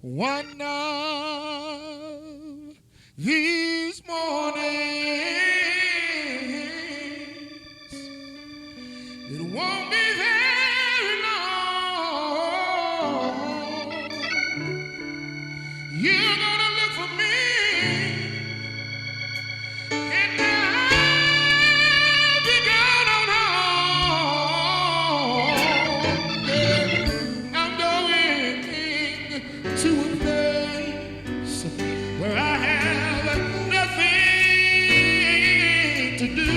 One of these mornings, it won't be very long. You're gonna look for me, and I'll be gone on home. Yeah, I'm going to a place where I have nothing to do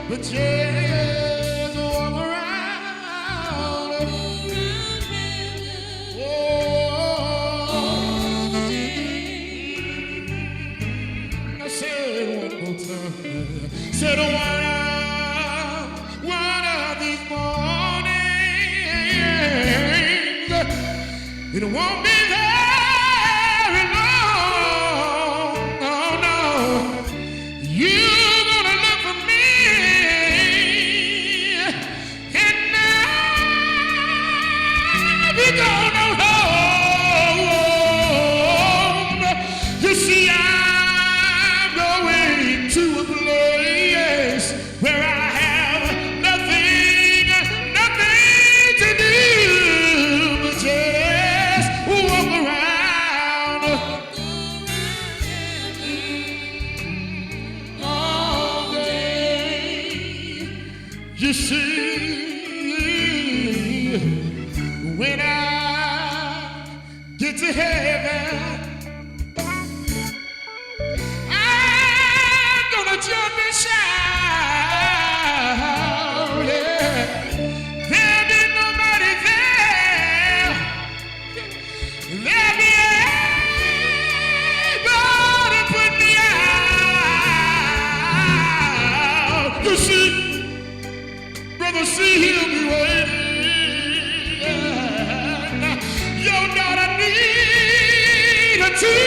but just walk around. Oh, I said one more time. Said one of these mornings, it won't be very long. Oh no, you're gonna look for me, and I'll be gone on home. You see, I'm going to a place where I have nothing to do but just walk around all day. You see, when I get to heaven, I'm gonna jump and shout. Yeah. There'll be nobody there. There'll be able to put me out. You see, brother, see, he'll be waiting. Your daughter need her too.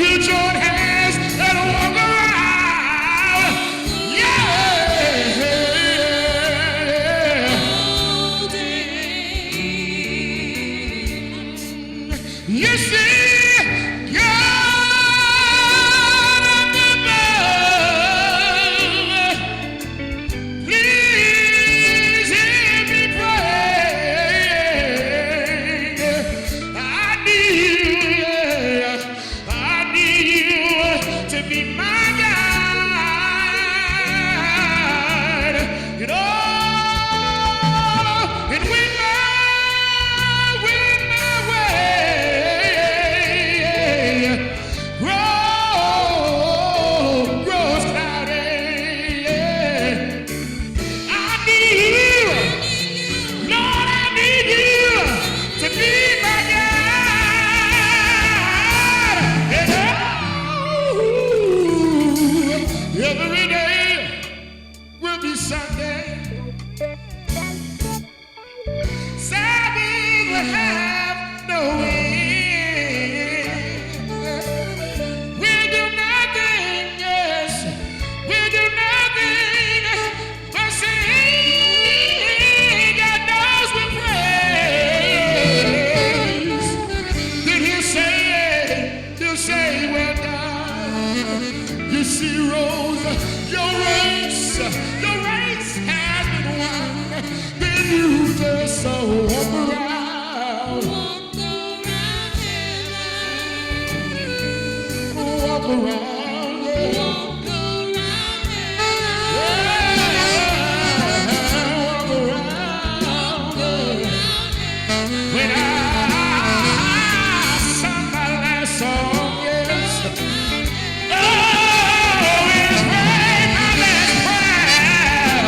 You join hands and walk around. Yeah. You see, God above, please hear me pray. I need you to be my guide. You know, and when my way grows cloudy, I need you, Lord, I need you to be my guide. And every day will be Sunday. Sabbath will have no end. We'll do nothing, yes, we'll do nothing but sing God knows we praise. Then he'll say, well done. You see, Rose, your race has been won. Then you just walk around, walk around, yeah. Walk around, yeah. When I sung my last song, yes. Oh, it's my last prayer.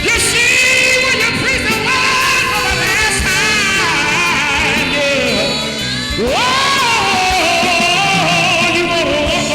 You see, when you preach the word for the last time, yeah. Oh, you wanna walk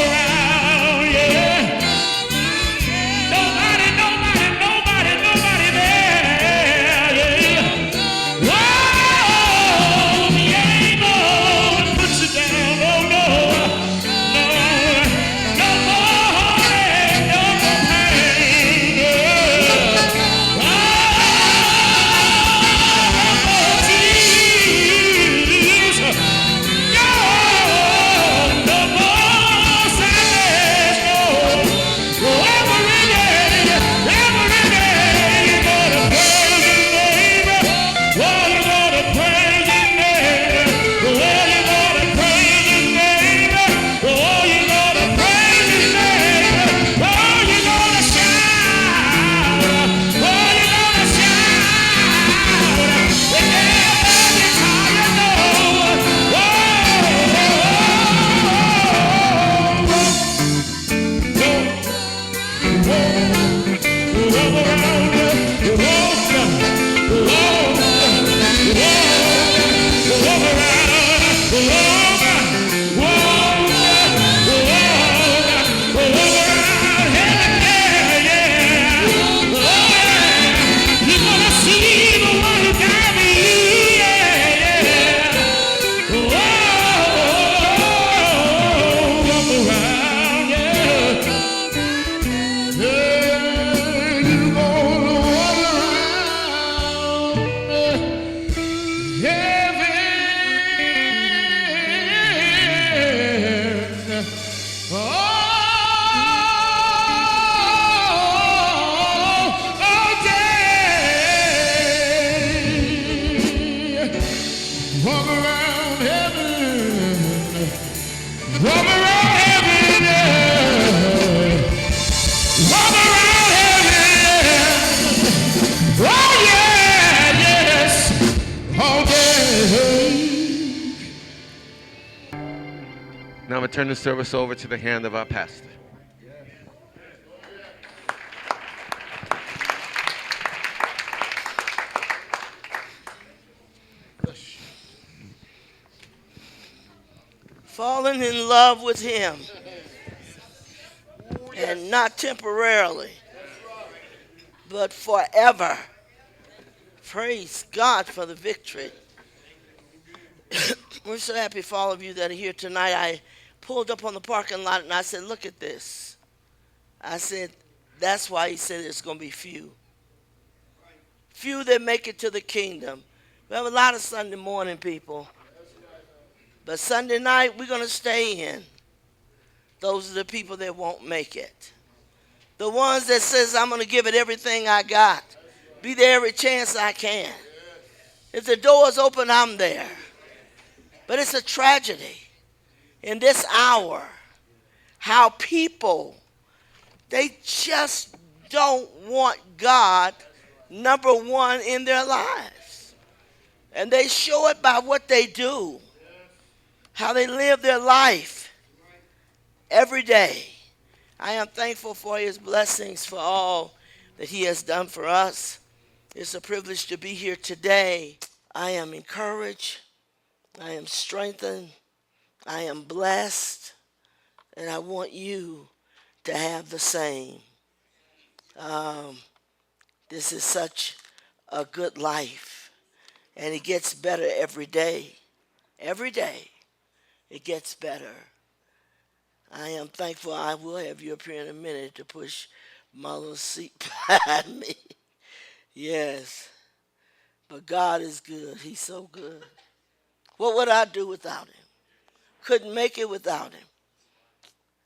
Walk around heaven. Walk around heaven. Walk around heaven. Oh yeah, yes. All day. Now I'm going to turn the service over to the hand of our pastor. Falling in love with him, and not temporarily, but forever. Praise God for the victory. We're so happy for all of you that are here tonight. I pulled up on the parking lot and I said, look at this. I said, that's why he said it's going to be few. Few that make it to the kingdom. We have a lot of Sunday morning people. But Sunday night, we're going to stay in. Those are the people that won't make it. The ones that says, I'm going to give it everything I got. Be there every chance I can. If the door's open, I'm there. But it's a tragedy in this hour how people, they just don't want God, number one, in their lives. And they show it by what they do, how they live their life every day. I am thankful for his blessings, for all that he has done for us. It's a privilege to be here today. I am encouraged. I am strengthened. I am blessed. And I want you to have the same. This is such a good life. And it gets better every day. Every day it gets better. I am thankful. I will have you up here in a minute to push my little seat behind me. Yes. But God is good. He's so good. What would I do without him? Couldn't make it without him.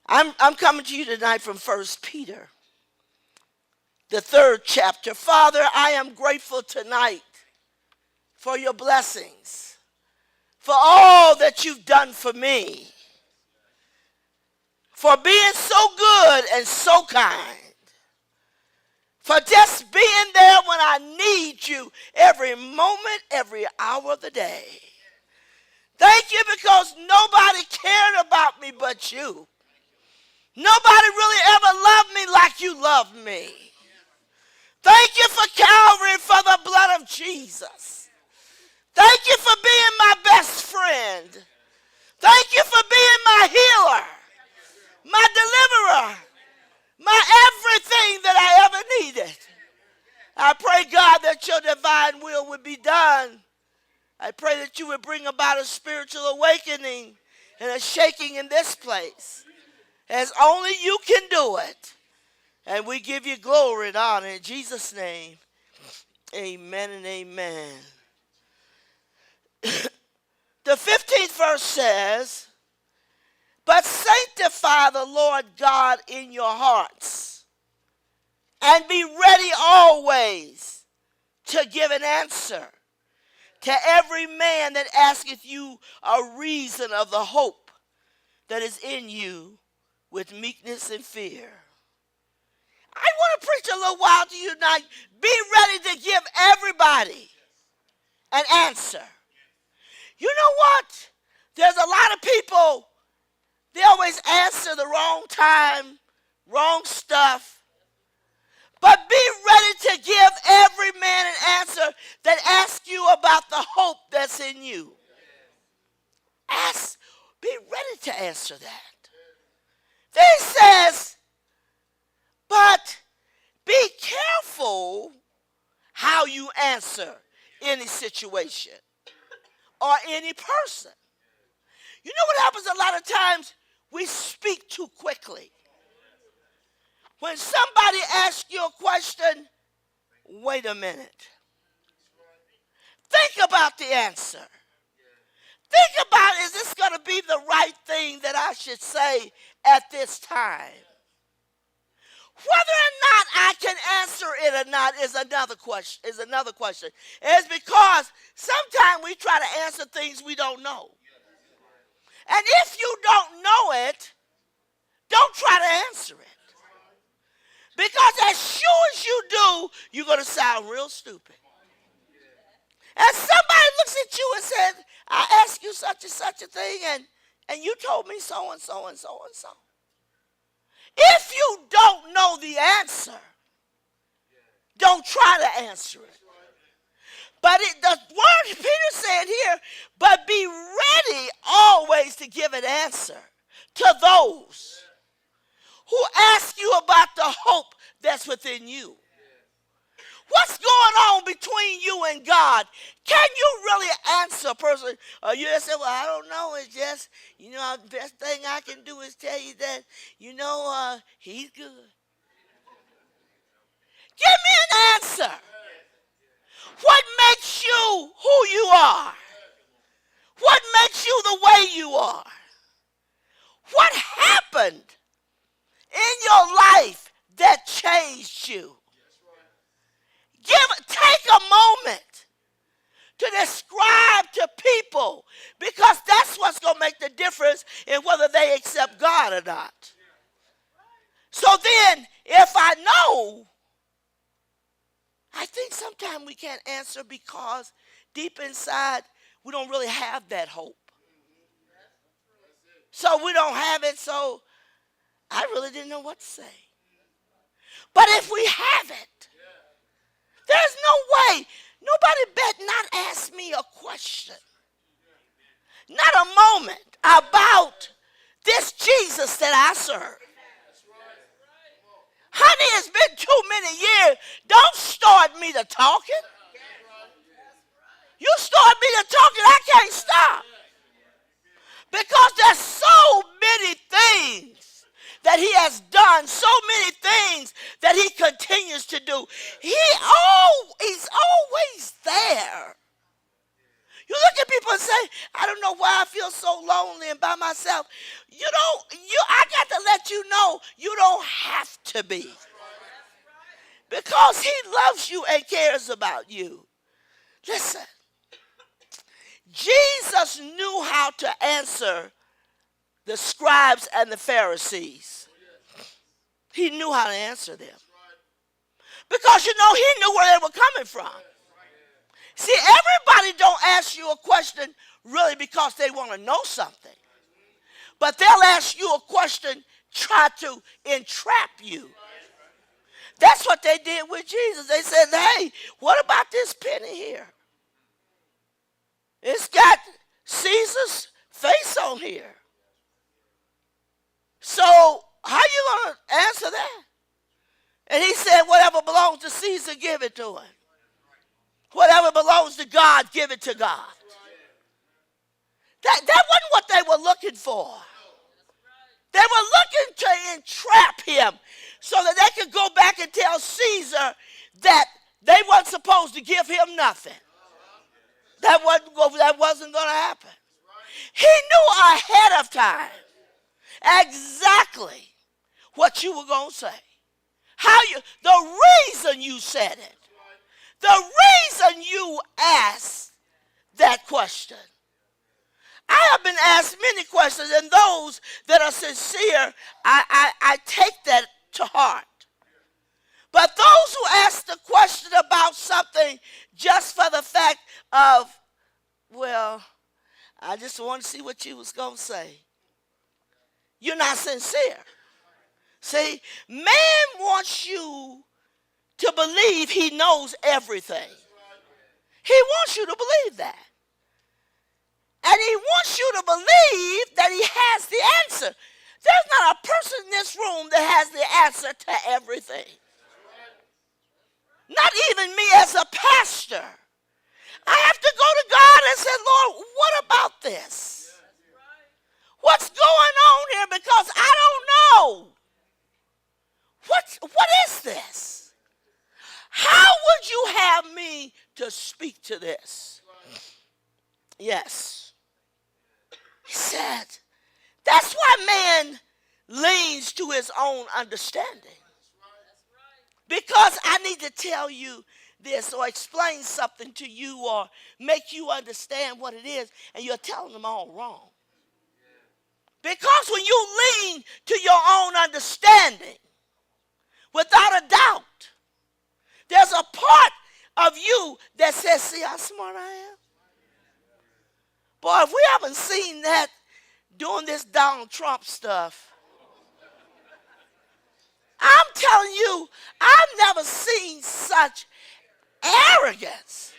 I'm coming to you tonight from 1 Peter, the 3rd chapter. Father, I am grateful tonight for your blessings, for all that you've done for me, for being so good and so kind, for just being there when I need you every moment, every hour of the day. Thank you because nobody cared about me but you. Nobody really ever loved me like you love me. Thank you for Calvary, for the blood of Jesus. Thank you for being my best friend. Thank you for being my healer, my deliverer, my everything that I ever needed. I pray, God, that your divine will would be done. I pray that you would bring about a spiritual awakening and a shaking in this place, as only you can do it. And we give you glory and honor in Jesus' name. Amen and amen. The 15th verse says, but sanctify the Lord God in your hearts, and be ready always to give an answer to every man that asketh you a reason of the hope that is in you with meekness and fear. I want to preach a little while to you tonight. Be ready to give everybody an answer. You know what? There's a lot of people, they always answer the wrong time, wrong stuff. But be ready to give every man an answer that asks you about the hope that's in you. Be ready to answer that. Then he says, but be careful how you answer any situation or any person. You know what happens a lot of times? We speak too quickly. When somebody asks you a question, wait a minute. Think about the answer. Think about, is this going to be the right thing that I should say at this time? Whether or not I can answer it or not is another question. It's because sometimes we try to answer things we don't know. And if you don't know it, don't try to answer it. Because as sure as you do, you're going to sound real stupid. And somebody looks at you and says, I asked you such and such a thing, and you told me so and so and so and so. If you don't know the answer, don't try to answer it. But the word Peter said here, but be ready always to give an answer to those who ask you about the hope that's within you. What's going on between you and God? Can you really answer a person? You just say, well, I don't know. It's just, the best thing I can do is tell you that, he's good. Give me an answer. What makes you who you are? What makes you the way you are? What happened in your life that changed you? Take a moment to describe to people, because that's what's going to make the difference in whether they accept God or not. So then, if I know, I think sometimes we can't answer because deep inside we don't really have that hope. So we don't have it, so I really didn't know what to say. But if we have it, there's no way. Nobody better not ask me a question. Not a moment about this Jesus that I serve. Honey, it's been too many years. Don't start me to talking. You start me to talking, I can't stop. Because there's so many things that he has done, so many things that he continues to do. He's always there. You look at people and say, I don't know why I feel so lonely and by myself. I got to let you know, you don't have to be. Because he loves you and cares about you. Listen, Jesus knew how to answer the scribes and the Pharisees. He knew how to answer them. Because, he knew where they were coming from. See, everybody don't ask you a question really because they want to know something. But they'll ask you a question, try to entrap you. That's what they did with Jesus. They said, hey, what about this penny here? It's got Caesar's face on here. So how you going to answer that? And he said, whatever belongs to Caesar, give it to him. Whatever belongs to God, give it to God. That wasn't what they were looking for. They were looking to entrap him so that they could go back and tell Caesar that they weren't supposed to give him nothing. That wasn't going to happen. He knew ahead of time exactly what you were going to say. The reason you said it. The reason you asked that question. I have been asked many questions, and those that are sincere, I take that to heart. But those who ask the question about something just for the fact of, well, I just want to see what you was going to say, you're not sincere. See, man wants you to believe he knows everything. He wants you to believe that. And he wants you to believe that he has the answer. There's not a person in this room that has the answer to everything. Not even me as a pastor. I have to go to God and say, Lord, what about this? What's going on here? Because I don't know. What is this? How would you have me to speak to this? Yes. He said, that's why man leans to his own understanding. Because I need to tell you this or explain something to you or make you understand what it is, and you're telling them all wrong. Because when you lean to your own understanding, without a doubt, there's a part of you that says, see how smart I am? Boy, if we haven't seen that doing this Donald Trump stuff, I'm telling you, I've never seen such arrogance.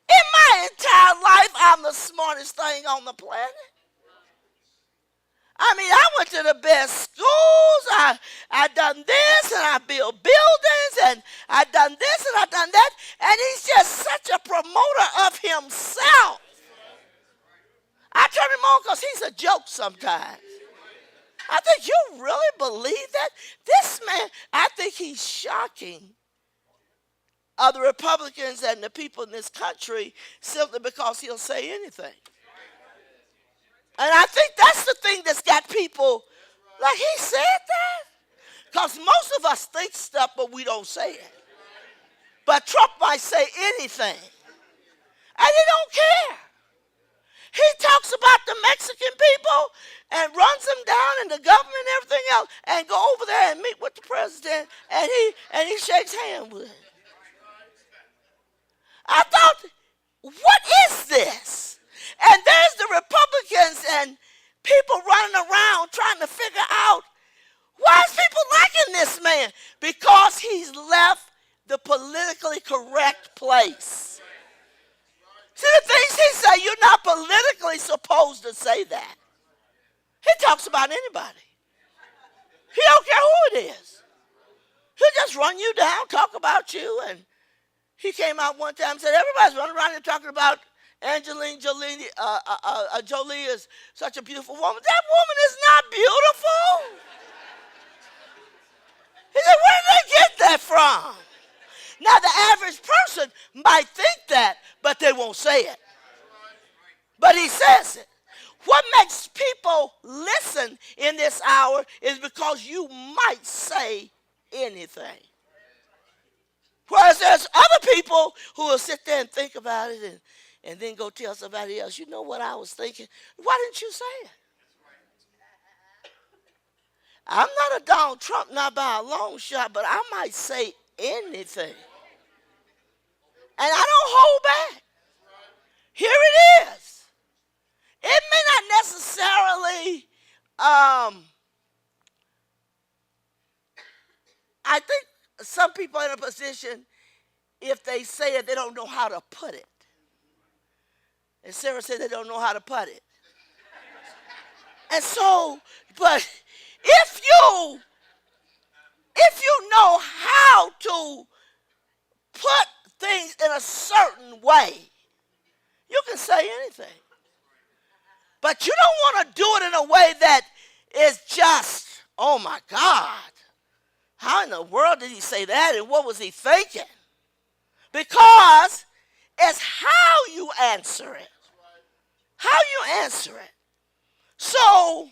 In my entire life, I'm the smartest thing on the planet. I mean, I went to the best schools. I done this, and I built buildings, and I done this, and I done that. And he's just such a promoter of himself. I turn him on because he's a joke sometimes. I think you really believe that? This man, I think he's shocking other Republicans and the people in this country simply because he'll say anything. And I think that's the thing that's got people, like, he said that? Because most of us think stuff, but we don't say it. But Trump might say anything. And he don't care. He talks about the Mexican people and runs them down and the government and everything else and go over there and meet with the president and he shakes hands with him. I thought, what is this? And there's the Republicans and people running around trying to figure out, why is people liking this man? Because he's left the politically correct place. See the things he say, you're not politically supposed to say that. He talks about anybody. He don't care who it is. He'll just run you down, talk about you. And he came out one time and said, everybody's running around here talking about Angelina Jolie. Jolie is such a beautiful woman. That woman is not beautiful. He said, where did they get that from? Now, the average person might think that, but they won't say it. But he says it. What makes people listen in this hour is because you might say anything. Whereas there's other people who will sit there and think about it and then go tell somebody else, you know what I was thinking? Why didn't you say it? I'm not a Donald Trump, not by a long shot, but I might say anything. And I don't hold back. Here it is. It may not necessarily, I think some people are in a position, if they say it, they don't know how to put it. And Sarah said they don't know how to put it. And so, but if you know how to put things in a certain way, you can say anything. But you don't want to do it in a way that is just, oh my God, how in the world did he say that and what was he thinking? Because it's how you answer it. How you answer it. So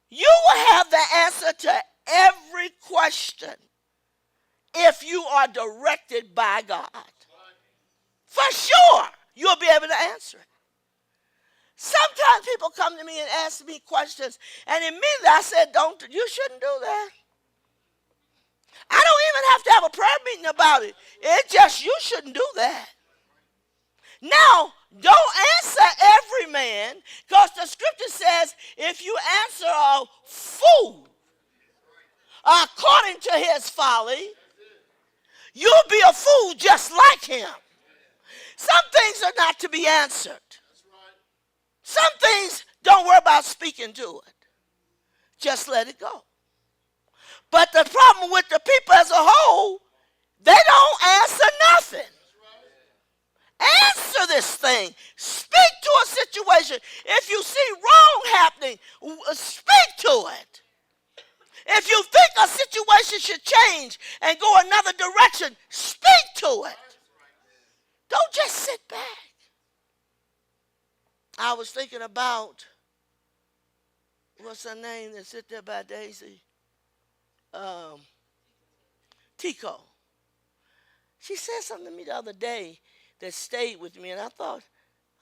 you will have the answer to every question if you are directed by God. For sure, you'll be able to answer it. Sometimes people come to me and ask me questions, and immediately I said, you shouldn't do that. I don't even have to have a prayer meeting about it. It's just you shouldn't do that. Now, don't answer every man, because the scripture says if you answer a fool according to his folly, you'll be a fool just like him. Some things are not to be answered. Some things, don't worry about speaking to it. Just let it go. But the problem with the people as a whole, they don't answer nothing. Answer this thing. Speak to a situation. If you see wrong happening, speak to it. If you think a situation should change and go another direction, speak to it. Don't just sit back. I was thinking about, what's her name that sit there by Daisy? Tico. She said something to me the other day that stayed with me, and I thought,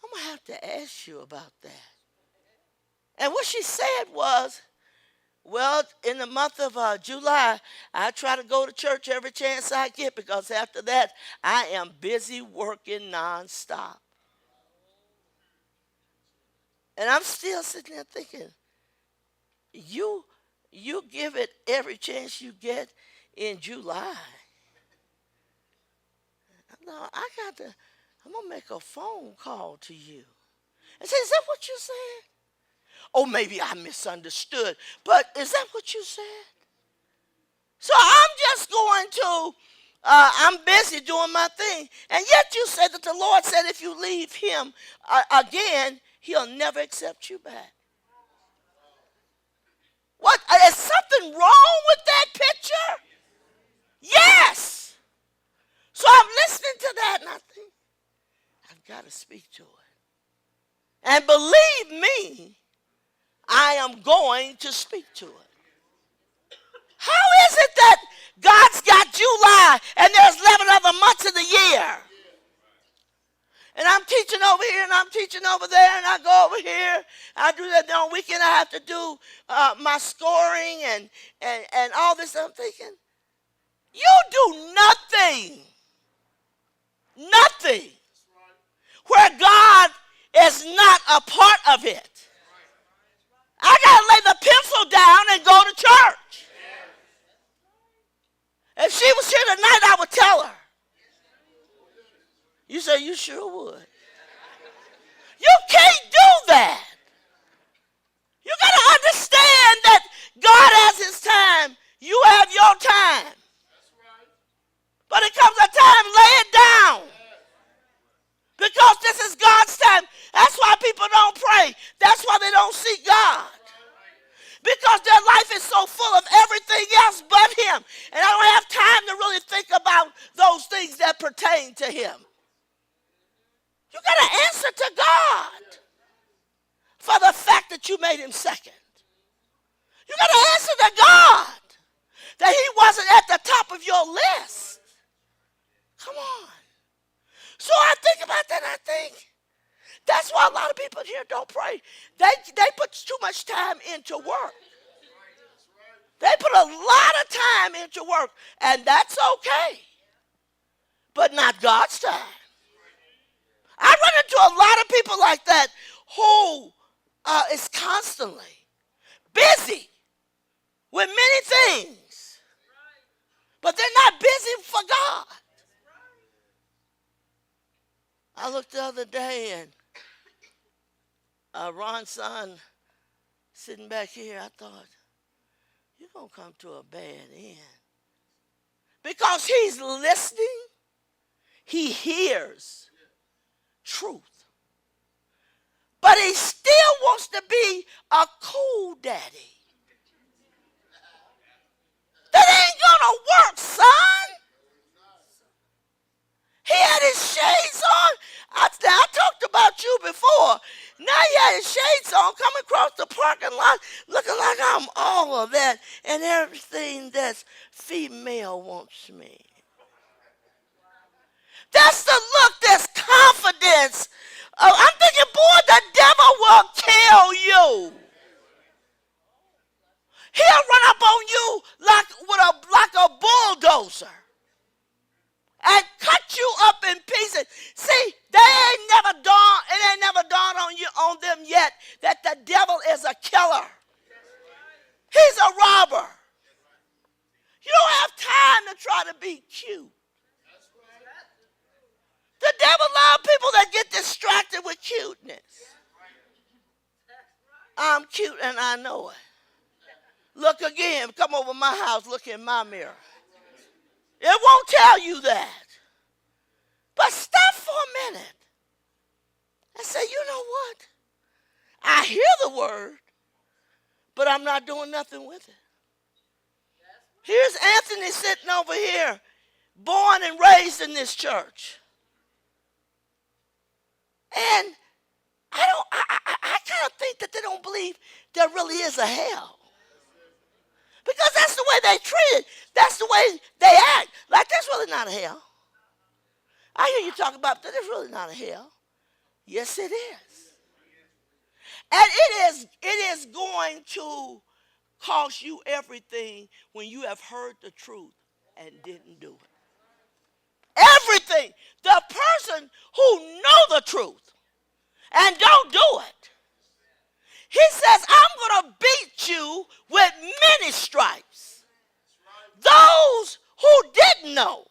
I'm going to have to ask you about that. And what she said was, well, in the month of July, I try to go to church every chance I get because after that, I am busy working nonstop. And I'm still sitting there thinking, you give it every chance you get in July. No, I'm going to make a phone call to you. And say, is that what you said? Oh, maybe I misunderstood. But is that what you said? So I'm just going to, I'm busy doing my thing. And yet you said that the Lord said if you leave him again, he'll never accept you back. What? Is something wrong with that picture? Yes. So I'm listening to that and I think, I've got to speak to it. And believe me, I am going to speak to it. How is it that God's got July and there's 11 other months of the year? And I'm teaching over here and I'm teaching over there and I go over here. I do that on weekend. I have to do my scoring and all this. I'm thinking, you do nothing. Nothing. Where God is not a part of it. I got to lay the pencil down and go to church. If she was here tonight, I would tell her. You say, you sure would. You can't do that. You got to understand that God has his time. You have your time. But it comes a time, lay it down. Because this is God's time. That's why people don't pray. That's why they don't seek God. Because their life is so full of everything else but him. And I don't have time to really think about those things that pertain to him. You got to answer to God for the fact that you made him second. You got to answer to God that he wasn't at the top of your list. Come on. So I think about that and I think that's why a lot of people here don't pray. They put too much time into work. They put a lot of time into work, and that's okay. But not God's time. I run into a lot of people like that who is constantly busy with many things. But they're not busy for God. I looked the other day and Ron's son sitting back here, I thought, you're going to come to a bad end. Because he's listening, he hears truth. But he still wants to be a cool daddy. That ain't going to work, son. He had his shades on. I talked about you before. Now he had his shades on, coming across the parking lot, looking like I'm all of that and everything that's female wants me. That's the look, that's confidence. I'm thinking, boy, the devil will kill you. He'll run up on you like a bulldozer and cut you up in pieces. See, it ain't never dawned on them yet that the devil is a killer. He's a robber. You don't have time to try to be cute. The devil loves people that get distracted with cuteness. I'm cute and I know it. Look again, come over my house, look in my mirror. It won't tell you that. But stop for a minute and say, you know what? I hear the word, but I'm not doing nothing with it. Here's Anthony sitting over here, born and raised in this church. And I kind of think that they don't believe there really is a hell. Because that's the way they treat it. That's the way they act. Like, there's really not a hell. I hear you talk about that. There's really not a hell. Yes, it is. And it is going to cost you everything when you have heard the truth and didn't do it. Everything. The person who know the truth and don't do it. He says, I'm going to beat you with many stripes. Those who didn't know.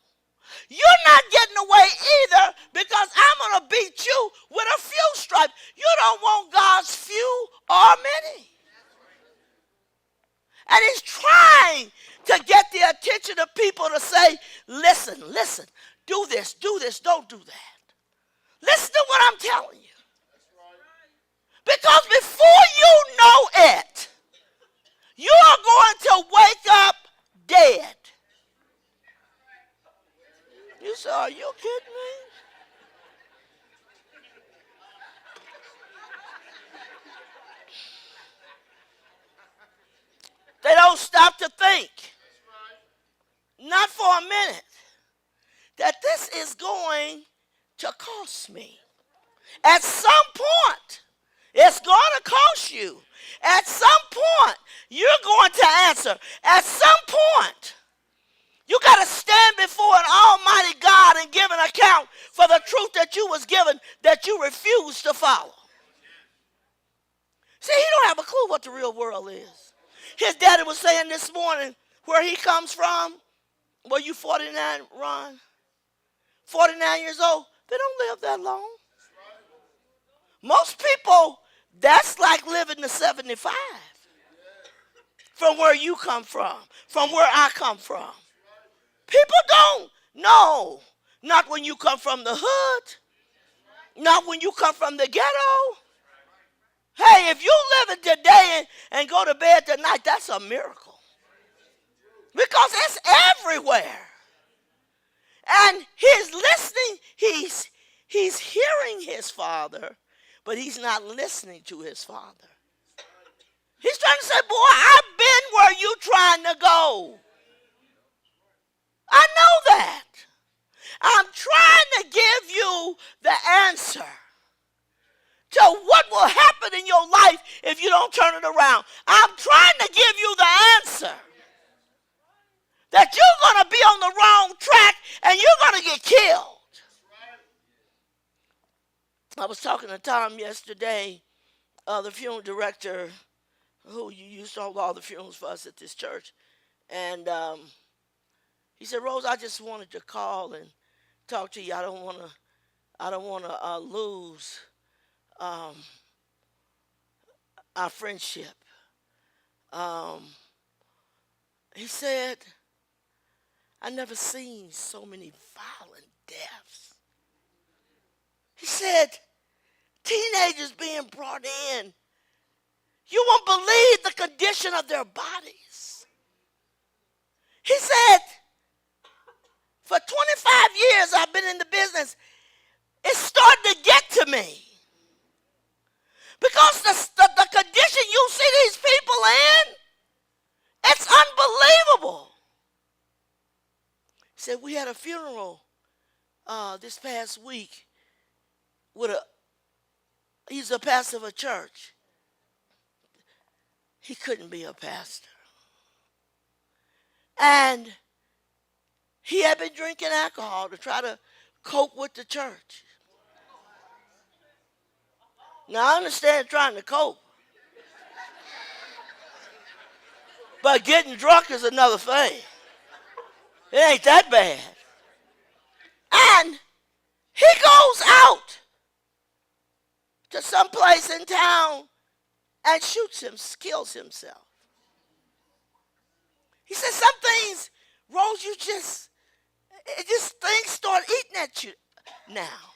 You're not getting away either because I'm going to beat you with a few stripes. You don't want God's few or many. And he's trying to get the attention of people to say, listen, do this, don't do that. Listen to what I'm telling you. Because before you know it, you are going to wake up dead. You say, are you kidding me? They don't stop to think, not for a minute, that this is going to cost me. At some point, it's going to cost you. At some point, you're going to answer. At some point, you got to stand before an almighty God and give an account for the truth that you was given that you refused to follow. See, he don't have a clue what the real world is. His daddy was saying this morning where he comes from. Were you 49, Ron? 49 years old? They don't live that long. Most people, that's like living to 75. From where you come from where I come from. People don't know. Not when you come from the hood. Not when you come from the ghetto. Hey, if you live it today and go to bed tonight, that's a miracle. Because it's everywhere. And he's listening. He's hearing his father, but he's not listening to his father. He's trying to say, boy, I've been where you trying to go. I know that. I'm trying to give you the answer to what will happen in your life if you don't turn it around. I'm trying to give you the answer that you're going to be on the wrong track and you're going to get killed. I was talking to Tom yesterday, the funeral director who used to hold all the funerals for us at this church. And he said, Rose, I just wanted to call and talk to you. I don't want to lose our friendship. He said, I never seen so many violent deaths. He said, teenagers being brought in. You won't believe the condition of their bodies. He said, for 25 years I've been in the business, it's starting to get to me. Because the condition you see these people in, it's unbelievable. He said, we had a funeral this past week with he's a pastor of a church. He couldn't be a pastor. And he had been drinking alcohol to try to cope with the church. Now, I understand trying to cope. But getting drunk is another thing. It ain't that bad. And he goes out to some place in town and shoots him, kills himself. He said some things, Rose, things start eating at you now.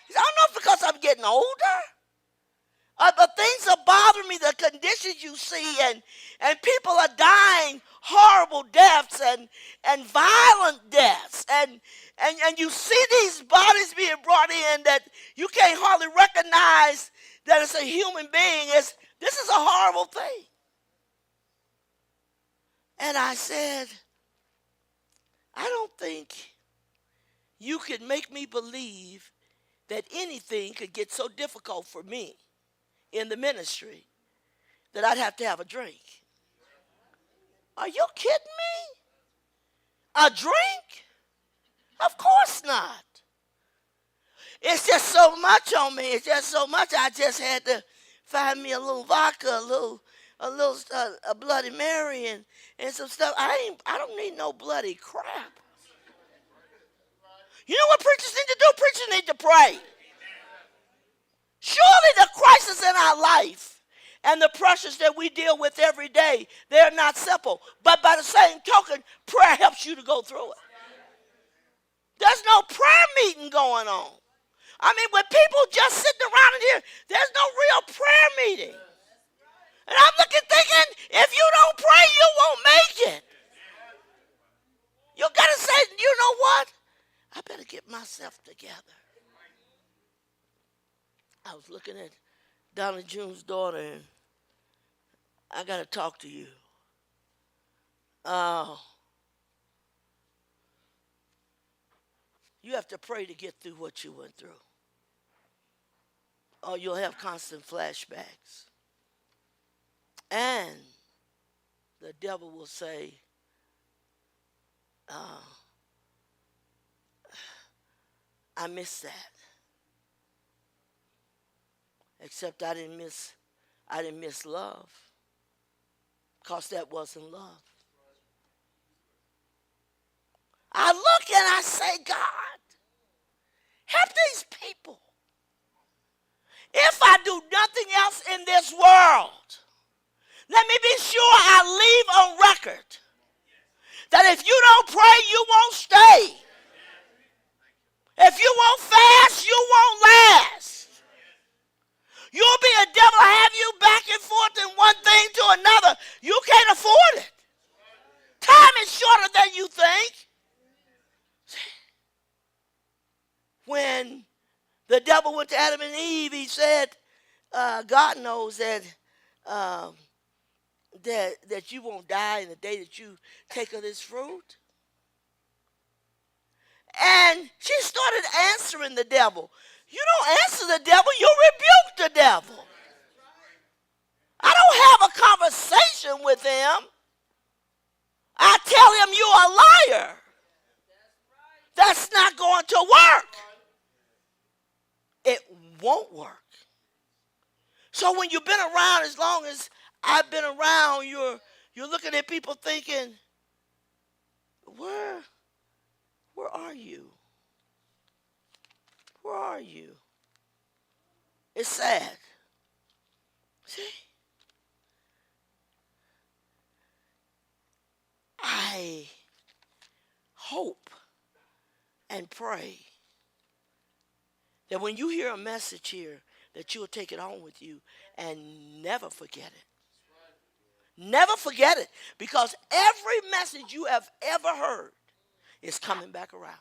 He said, I don't know if because I'm getting older. But things are bothering me, the conditions you see, and people are dying horrible deaths and violent deaths. And you see these bodies being brought in that you can't hardly recognize that it's a human being. This is a horrible thing. And I said, I don't think you could make me believe that anything could get so difficult for me in the ministry that I'd have to have a drink. Are you kidding me? A drink? Of course not. It's just so much on me. It's just so much. I just had to find me a little vodka, a Bloody Mary, and some stuff. I don't need no bloody crap. You know what preachers need to do? Preachers need to pray. Surely the crisis in our life and the pressures that we deal with every day, they're not simple. But by the same token, prayer helps you to go through it. There's no prayer meeting going on. I mean, when people just sitting around in here, there's no real prayer meeting. And I'm looking thinking, if you don't pray, you won't make it. You got to say, you know what? I better get myself together. I was looking at Donna June's daughter, and I got to talk to you. You have to pray to get through what you went through, or you'll have constant flashbacks. And the devil will say, I missed that. Except I didn't miss love, because that wasn't love. I look and I say, God, help these people. If I do nothing else in this world, let me be sure I leave on record that if you don't pray, you won't stay. If you won't fast, you won't last. You'll be a devil, have you back and forth in one thing to another. You can't afford it. Time is shorter than you think. When the devil went to Adam and Eve, he said, God knows that you won't die in the day that you take of this fruit. And she started answering the devil. You don't answer the devil, you rebuke the devil. I don't have a conversation with him. I tell him you're a liar. That's not going to work. It won't work. So when you've been around as long as I've been around, you're looking at people thinking, where are you? Where are you? It's sad. See? I hope and pray that when you hear a message here, that you'll take it on with you and never forget it. Never forget it, because every message you have ever heard is coming back around.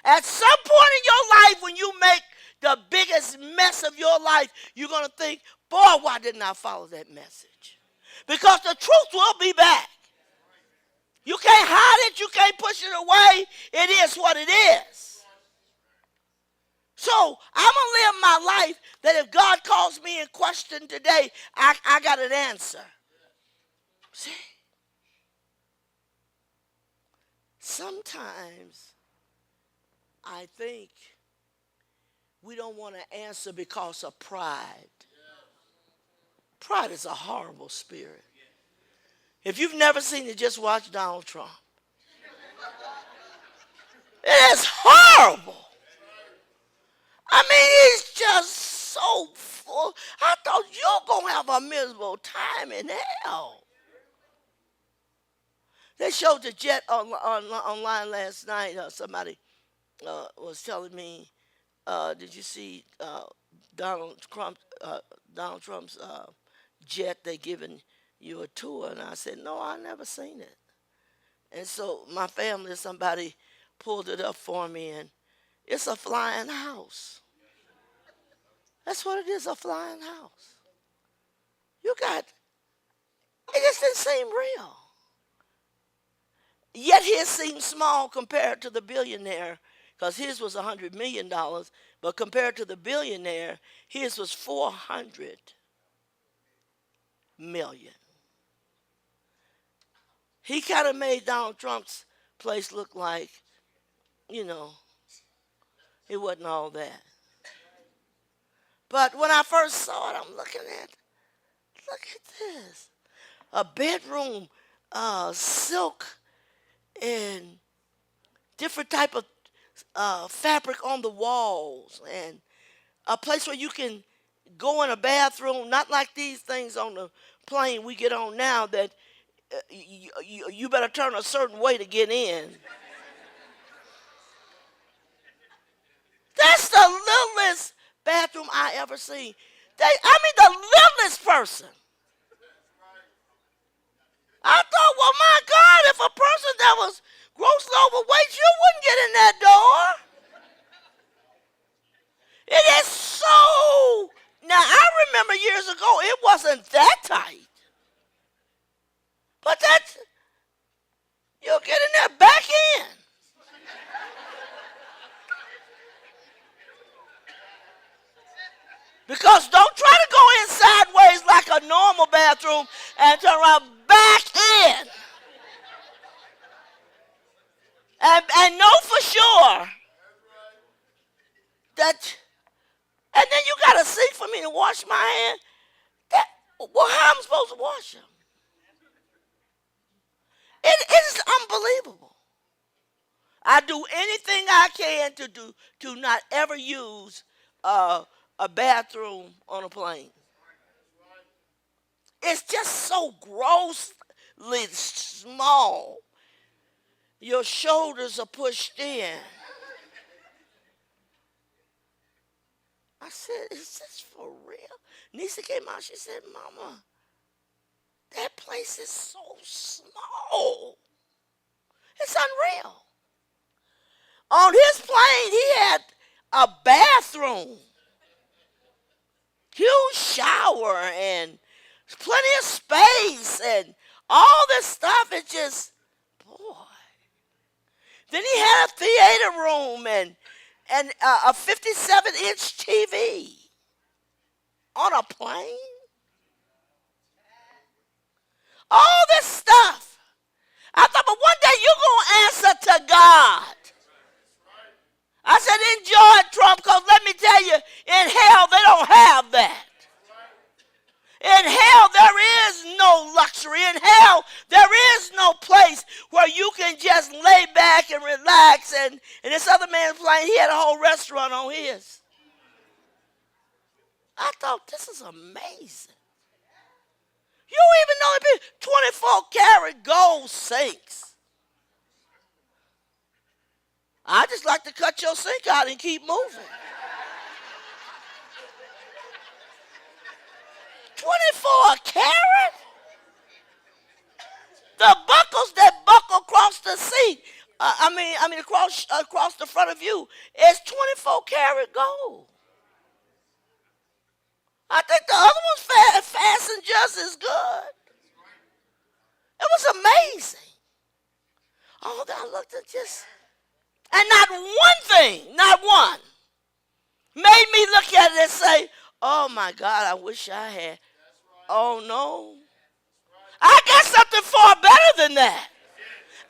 At some point in your life, when you make the biggest mess of your life, you're going to think, boy, why didn't I follow that message? Because the truth will be back. You can't hide it. You can't push it away. It is what it is. So I'm going to live my life that if God calls me in question today, I got an answer. See? Sometimes I think we don't want to answer because of pride. Pride is a horrible spirit. If you've never seen it, just watch Donald Trump. It is horrible. I mean, he's just so full. I thought you're going to have a miserable time in hell. They showed the jet online last night. Somebody was telling me, did you see Donald Trump's jet? They giving you a tour. And I said, no, I never seen it. And so my family, somebody pulled it up for me, and it's a flying house. That's what it is, a flying house. It just didn't seem real. Yet his seemed small compared to the billionaire, because his was $100 million, but compared to the billionaire, his was 400 million. He kind of made Donald Trump's place look like, you know, it wasn't all that. But when I first saw it, I'm looking at, look at this. A bedroom, silk, and different type of fabric on the walls, and a place where you can go in a bathroom, not like these things on the plane we get on now that you better turn a certain way to get in. That's the littlest bathroom I ever seen. The littlest person. I thought, well, my God, if a person that was grossly overweight, you wouldn't get in that door. It is so. Now, I remember years ago, it wasn't that tight. But that's, you'll get in there back in. Because don't try to go in sideways like a normal bathroom and turn around back in. And know for sure that, and then you got a sink for me to wash my hand. Well, how am I supposed to wash them? It is unbelievable. I do anything I can to not ever use a bathroom on a plane. It's just so grossly small. Your shoulders are pushed in. I said, is this for real? Nisa came out, she said, Mama, that place is so small. It's unreal. On his plane, he had a bathroom, huge shower, and plenty of space, and all this stuff. It just, boy. Then he had a theater room and a 57-inch TV on a plane. All this stuff. I thought, but one day you're going to answer to God. I said, enjoy it, Trump, because let me tell you, in hell, they don't have that. In hell, there is no luxury. In hell, there is no place where you can just lay back and relax. And this other man's plane, he had a whole restaurant on his. I thought, this is amazing. You even know it be 24-karat gold sinks. I just like to cut your sink out and keep moving. 24 karat? The buckles that buckle across the seat, across the front of you, is 24 karat gold. I think the other one's fastened just as good. It was amazing. Oh, I looked at just, and not one thing, not one, made me look at it and say, oh my God, I wish I had. Oh no. I got something far better than that.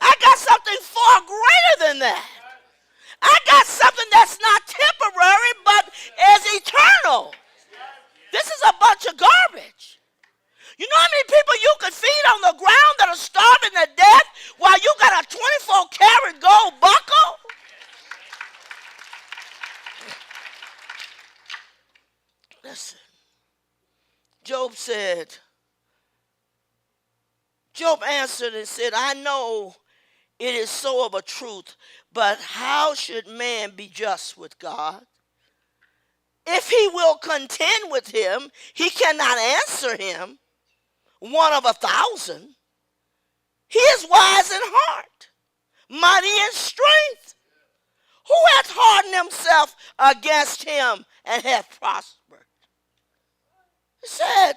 I got something far greater than that. I got something that's not temporary but is eternal. This is a bunch of garbage. You know how many people you could feed on the ground that are starving to death while you got a 24-karat gold buckle? Listen. Job answered and said, I know it is so of a truth, but how should man be just with God? If he will contend with him, he cannot answer him. One of 1,000. He is wise in heart, mighty in strength. Who hath hardened himself against him and hath prospered? He said,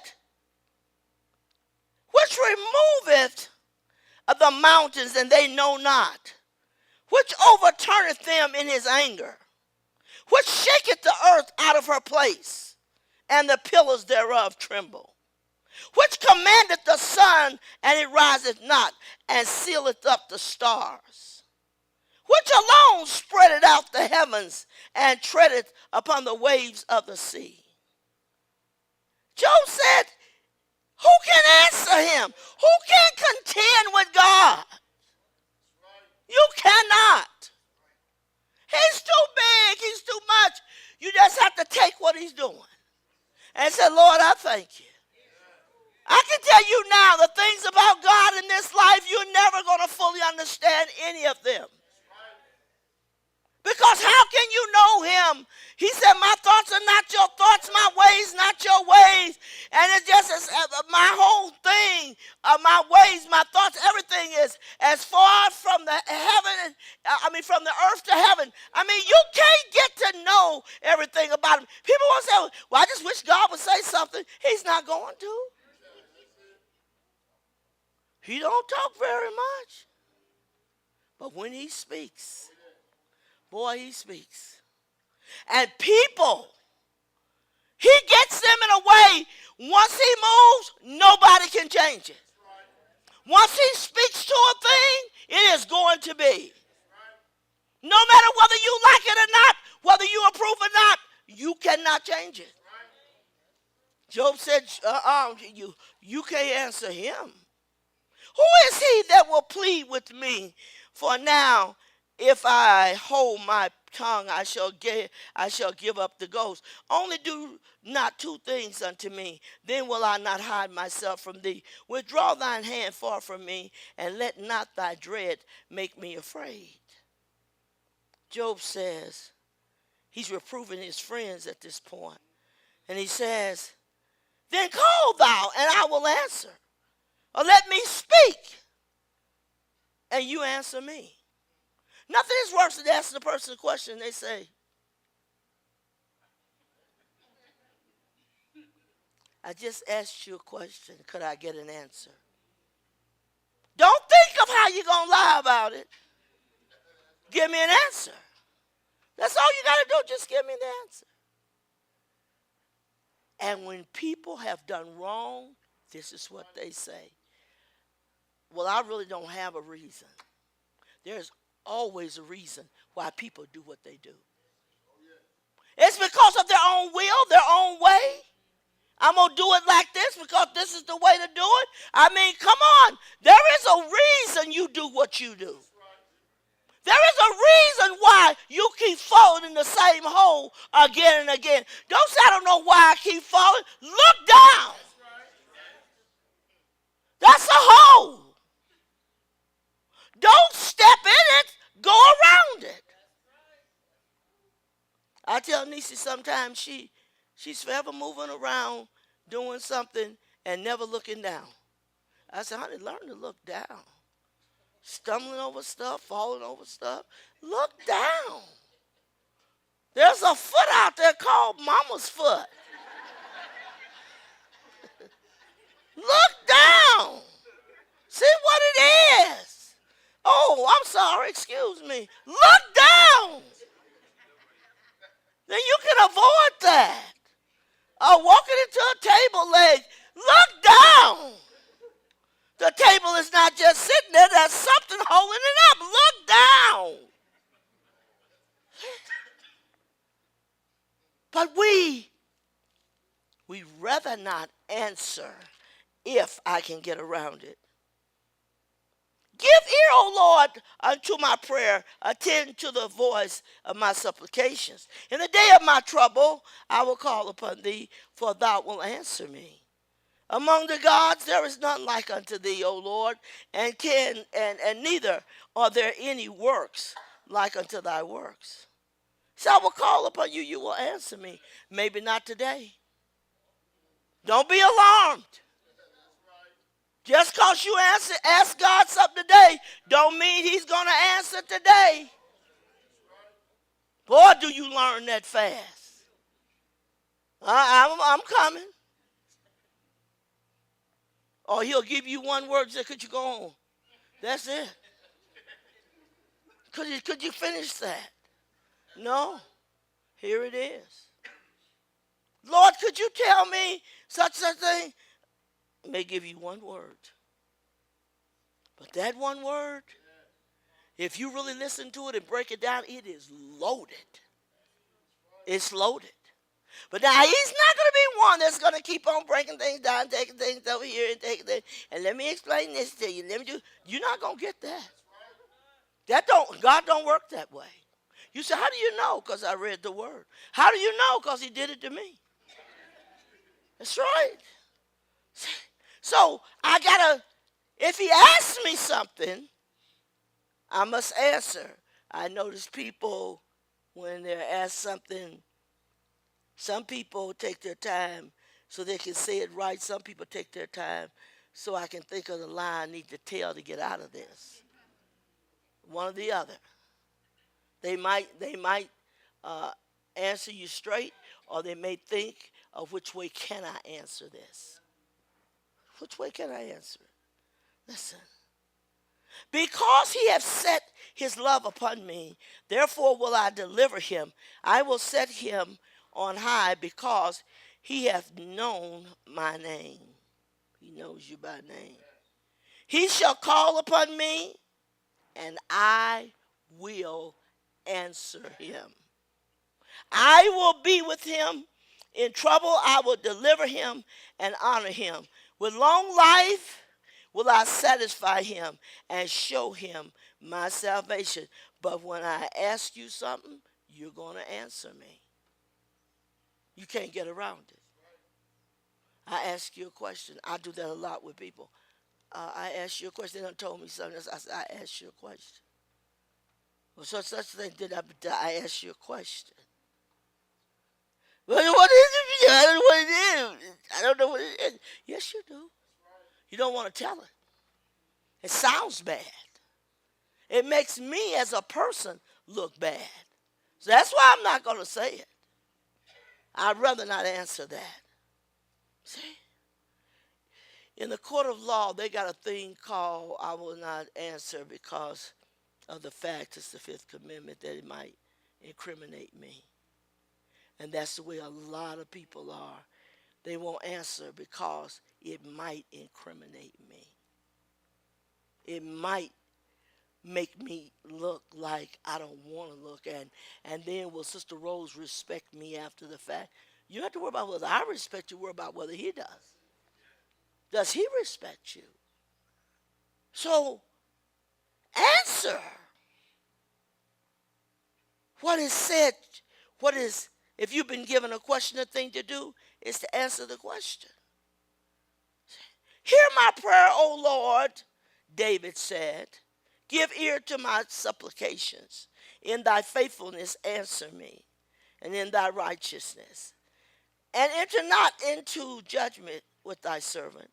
which removeth the the mountains, and they know not, which overturneth them in his anger, which shaketh the earth out of her place, and the pillars thereof tremble, which commandeth the sun, and it riseth not, and sealeth up the stars, which alone spreadeth out the heavens, and treadeth upon the waves of the sea. Job said, who can answer him? Who can contend with God? You cannot. He's too big. He's too much. You just have to take what he's doing and say, Lord, I thank you. I can tell you now the things about God in this life, you're never going to fully understand any of them. Because how can you know him? He said, my thoughts are not your thoughts, my ways not your ways. And it's just my whole thing, my ways, my thoughts, everything is as far from the heaven, from the earth to heaven. I mean, you can't get to know everything about him. People will say, well, I just wish God would say something. He's not going to. He don't talk very much. But when he speaks, boy, he speaks. And people, he gets them in a way, once he moves, nobody can change it. Once he speaks to a thing, it is going to be. No matter whether you like it or not, whether you approve or not, you cannot change it. Job said, you can't answer him. Who is he that will plead with me? For now, if I hold my tongue, I shall give up the ghost. Only do not two things unto me, then will I not hide myself from thee. Withdraw thine hand far from me, and let not thy dread make me afraid. Job says, he's reproving his friends at this point. And he says, then call thou, and I will answer. Or let me speak, and you answer me. Nothing is worse than asking a person a question and they say, I just asked you a question. Could I get an answer? Don't think of how you're going to lie about it. Give me an answer. That's all you got to do. Just give me the answer. And when people have done wrong, this is what they say. Well, I really don't have a reason. There's always a reason why people do what they do. It's because of their own will, their own way. I'm going to do it like this because this is the way to do it. I mean, come on. There is a reason you do what you do. There is a reason why you keep falling in the same hole again and again. Don't say, I don't know why I keep falling. Look down. That's a hole. Don't step in it. Go around it. I tell Niecy sometimes she's forever moving around doing something and never looking down. I said, honey, learn to look down. Stumbling over stuff, falling over stuff. Look down. There's a foot out there called Mama's foot. Look down. See what it is. Oh, I'm sorry, excuse me. Look down. Then you can avoid that. Walking into a table leg, look down. The table is not just sitting there, there's something holding it up. Look down. But we rather not answer if I can get around it. Give ear, O Lord, unto my prayer. Attend to the voice of my supplications. In the day of my trouble, I will call upon thee, for thou wilt answer me. Among the gods there is none like unto thee, O Lord, and neither are there any works like unto thy works. So I will call upon you, you will answer me. Maybe not today. Don't be alarmed. Just because you ask God something today, don't mean he's going to answer today. Boy, do you learn that fast. I'm coming. Or he'll give you one word and say, could you go on? That's it. Could you finish that? No. Here it is. Lord, could you tell me such a thing? I may give you one word. But that one word, if you really listen to it and break it down, it is loaded. It's loaded. But now he's not going to be one that's going to keep on breaking things down, taking things over here and taking things. And let me explain this to you. You're not going to get that. God don't work that way. You say, how do you know? Because I read the word. How do you know? Because he did it to me. That's right. So if he asks me something, I must answer. I notice people, when they're asked something, some people take their time so they can say it right. Some people take their time so I can think of the line I need to tell to get out of this. One or the other. They might answer you straight, or they may think of which way can I answer this. Which way can I answer it? Listen. Because he hath set his love upon me, therefore will I deliver him. I will set him on high because he hath known my name. He knows you by name. He shall call upon me, and I will answer him. I will be with him in trouble. I will deliver him and honor him. With long life will I satisfy him and show him my salvation. But when I ask you something, you're going to answer me. You can't get around it. I ask you a question. I do that a lot with people. I ask you a question. They done told me something else. I said, I asked you a question. Well, such thing did I ask you a question. Well, what is it? I don't know what it is. I don't know what it is. Yes, you do. You don't want to tell it. It sounds bad. It makes me as a person look bad. So that's why I'm not going to say it. I'd rather not answer that. See? In the court of law, they got a thing called I will not answer because of the fact it's the Fifth Commandment that it might incriminate me. And that's the way a lot of people are. They won't answer because it might incriminate me. It might make me look like I don't want to look. And then will Sister Rose respect me after the fact? You don't have to worry about whether I respect you, worry about whether he does. Does he respect you? So, answer. What is said, if you've been given a question, a thing to do, is to answer the question. Hear my prayer, O Lord, David said. Give ear to my supplications. In thy faithfulness answer me, and in thy righteousness. And enter not into judgment with thy servant.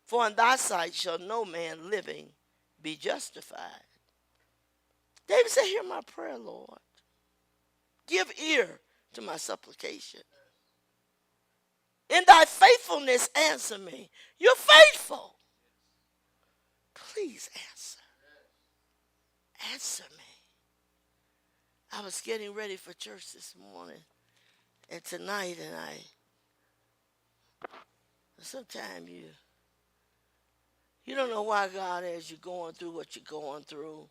For in thy sight shall no man living be justified. David said, hear my prayer, Lord. Give ear to my supplication. In thy faithfulness answer me. You're faithful. Please answer. Answer me. I was getting ready for church this morning and tonight, and sometimes you don't know why God has you going through what you're going through.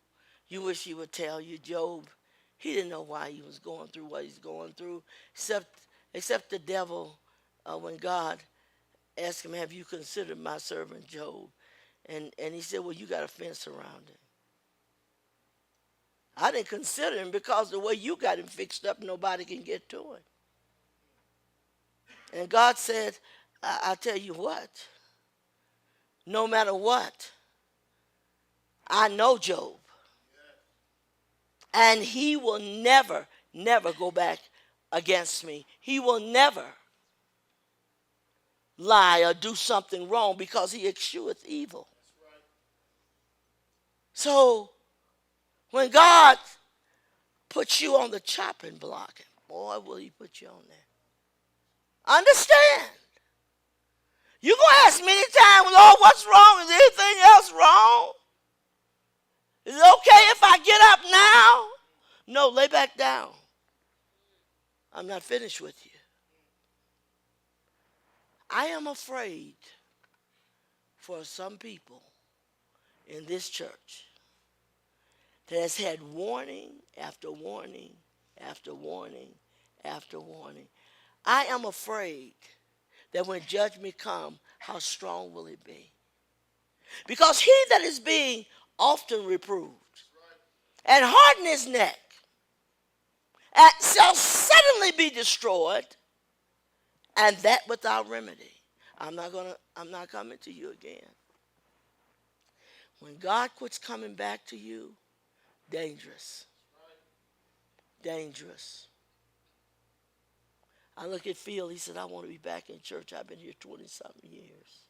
You wish he would tell you. Job, he didn't know why he was going through what he's going through, except the devil, when God asked him, have you considered my servant Job? And he said, well, you got a fence around him. I didn't consider him because the way you got him fixed up, nobody can get to him. And God said, I tell you what, no matter what, I know Job. And he will never, never go back against me. He will never lie or do something wrong because he escheweth evil. So when God puts you on the chopping block, boy, will he put you on there. Understand. You're going to ask me anytime, Lord, what's wrong? Is anything else wrong? Is it okay if I get up now? No, lay back down. I'm not finished with you. I am afraid for some people in this church that has had warning after warning after warning after warning. I am afraid that when judgment comes, how strong will it be? Because he that is being often reproved and harden his neck and shall suddenly be destroyed, and that without remedy. I'm not coming to you again. When God quits coming back to you, dangerous. Dangerous. I look at Phil, he said, I want to be back in church. I've been here 20-something years.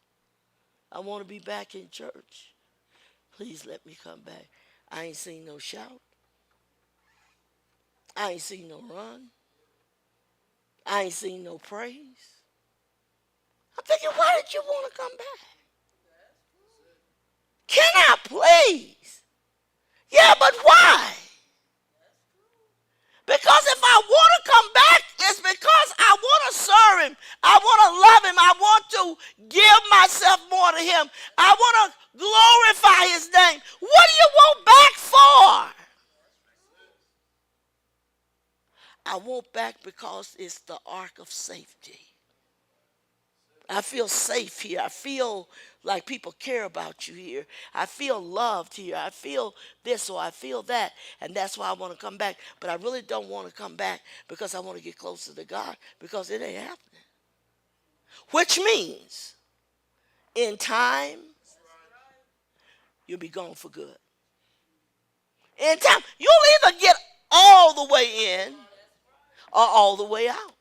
I want to be back in church. Please let me come back. I ain't seen no shout. I ain't seen no run. I ain't seen no praise. I'm thinking, why did you want to come back? Can I please? Yeah, but why? Because if I want to come back, it's because I want to serve him. I want to love him. I want to give myself more to him. I want to glorify his name. What do you want back for? I want back because it's the ark of safety. I feel safe here. I feel like people care about you here. I feel loved here. I feel this or I feel that. And that's why I want to come back. But I really don't want to come back because I want to get closer to God, because it ain't happening. Which means in time, you'll be gone for good. In time, you'll either get all the way in or all the way out.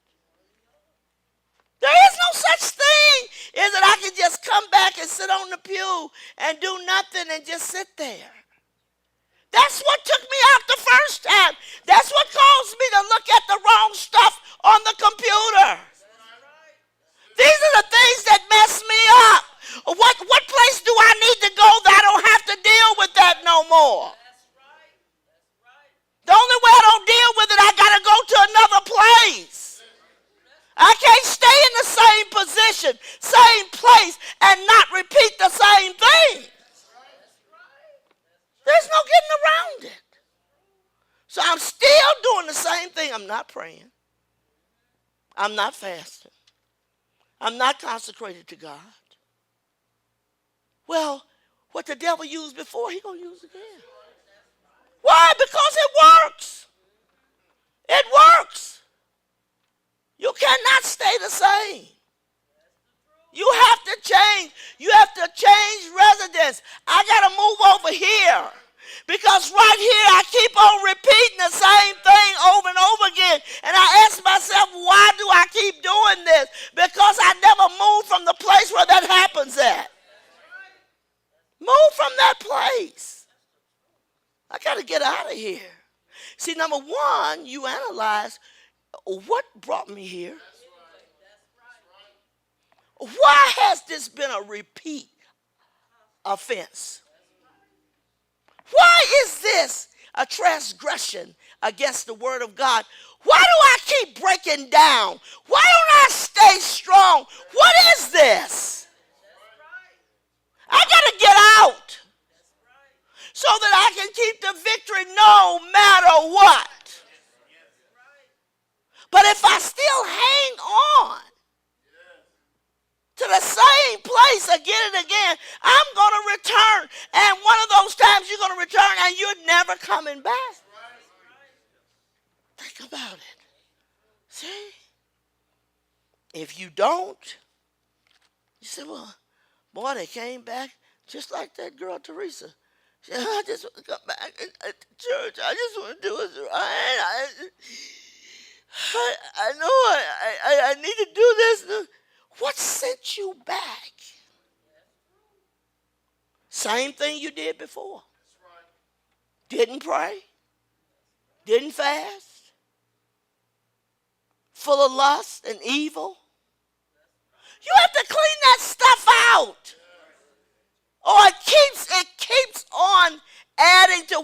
There is no such thing as that I can just come back and sit on the pew and do nothing and just sit there. That's what took me out the first time. That's what caused me to look at the wrong stuff on the computer. These are the things that mess me up. What place do I need to go that I don't have to deal with that no more? The only way I don't deal with it, I got to go to another place. I can't stay in the same position, same place, and not repeat the same thing. There's no getting around it. So I'm still doing the same thing. I'm not praying. I'm not fasting. I'm not consecrated to God. Well, what the devil used before, he's going to use again. Why? Because it works. It works. You cannot stay the same. You have to change. You have to change residence. I got to move over here. Because right here I keep on repeating the same thing over and over again. And I ask myself, why do I keep doing this? Because I never move from the place where that happens at. Move from that place. I got to get out of here. See, number one, you analyze, what brought me here? Why has this been a repeat offense? Why is this a transgression against the word of God? Why do I keep breaking down? Why don't I stay strong? What is this? I got to get out so that I can keep the victory no matter what. But if I still hang on to the same place again and again, I'm going to return. And one of those times you're going to return and you're never coming back. Think about it. See? If you don't, you say, well, boy, they came back just like that girl, Teresa. She said, I just want to come back at the church. I just want to do it right. I know I need to do this. What sent you back? Same thing you did before. Didn't pray. Didn't fast. Full of lust and evil. You have to clean that stuff out. Or it keeps on adding to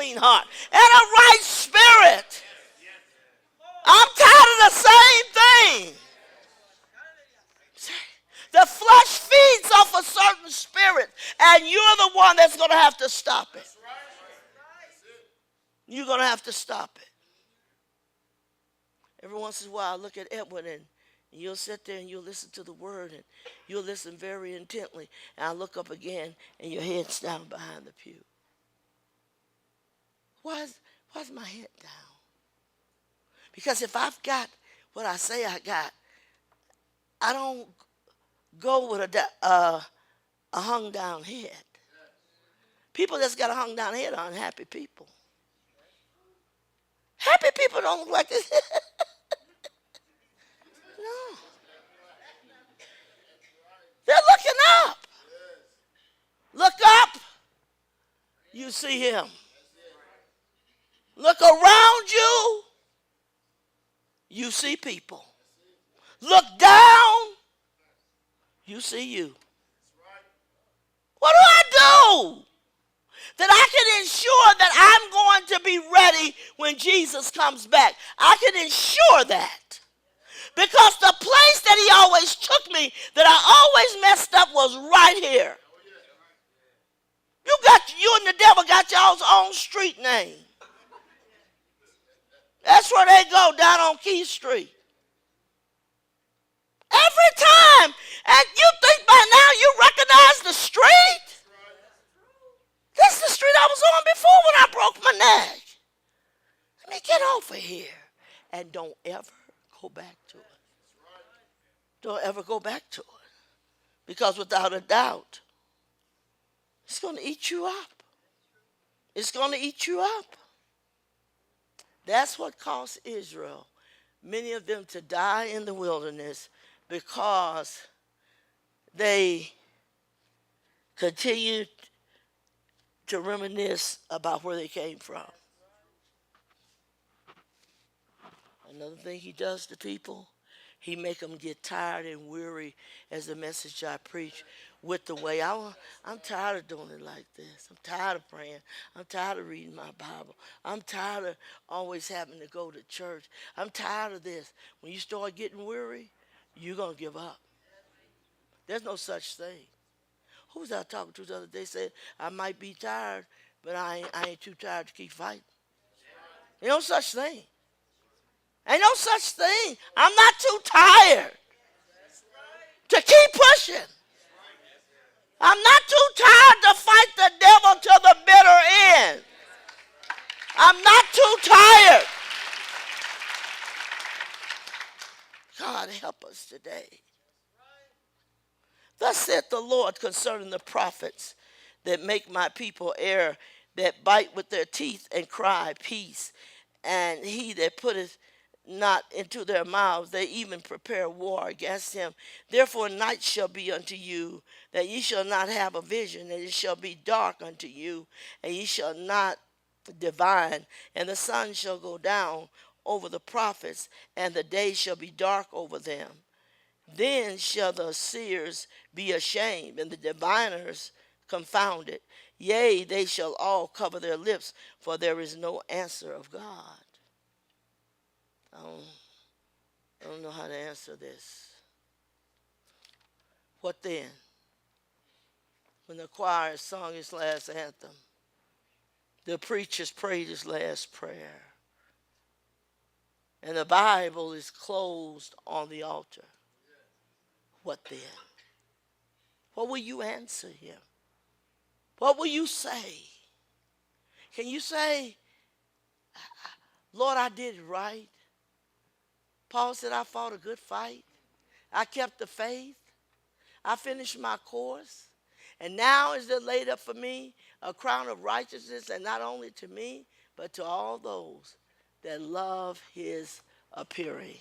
clean heart and a right spirit. I'm tired of the same thing. The flesh feeds off a certain spirit, and you're the one that's going to have to stop it. You're going to have to stop it. Every once in a while, I look at Edwin, and you'll sit there and you'll listen to the word, and you'll listen very intently. And I look up again, and your head's down behind the pew. Why's my head down? Because if I've got what I say I got, I don't go with a hung down head. People that's got a hung down head are unhappy people. Happy people don't look like this. No. They're looking up. Look up. You see him. Look around you. You see people. Look down. You see you. What do I do? That I can ensure that I'm going to be ready when Jesus comes back. I can ensure that. Because the place that he always took me, that I always messed up, was right here. You and the devil got y'all's own street name. That's where they go, down on Key Street. Every time. And you think by now you recognize the street? That's the street I was on before when I broke my neck. Let me get over here. And don't ever go back to it. Don't ever go back to it. Because without a doubt, it's going to eat you up. It's going to eat you up. That's what caused Israel, many of them, to die in the wilderness, because they continued to reminisce about where they came from. Another thing he does to people, he make them get tired and weary, as the message I preach, with the way. I'm tired of doing it like this. I'm tired of praying. I'm tired of reading my Bible. I'm tired of always having to go to church. I'm tired of this. When you start getting weary, you're going to give up. There's no such thing. Who was I talking to the other day? Said, I might be tired, but I ain't too tired to keep fighting. Ain't no such thing. Ain't no such thing. I'm not too tired to keep pushing. I'm not too tired to fight the devil to the bitter end. I'm not too tired. God, help us today. Thus saith the Lord concerning the prophets that make my people err, that bite with their teeth and cry, peace. And he that putteth not into their mouths, they even prepare war against him. Therefore night shall be unto you, that ye shall not have a vision, and it shall be dark unto you, and ye shall not divine. And the sun shall go down over the prophets, and the day shall be dark over them. Then shall the seers be ashamed, and the diviners confounded. Yea, they shall all cover their lips, for there is no answer of God. I don't know how to answer this. What then? When the choir sung his last anthem, the preachers prayed his last prayer, and the Bible is closed on the altar. What then? What will you answer him? What will you say? Can you say, Lord, I did it right? Paul said, I fought a good fight. I kept the faith. I finished my course. And now is there laid up for me a crown of righteousness, and not only to me, but to all those that love his appearing.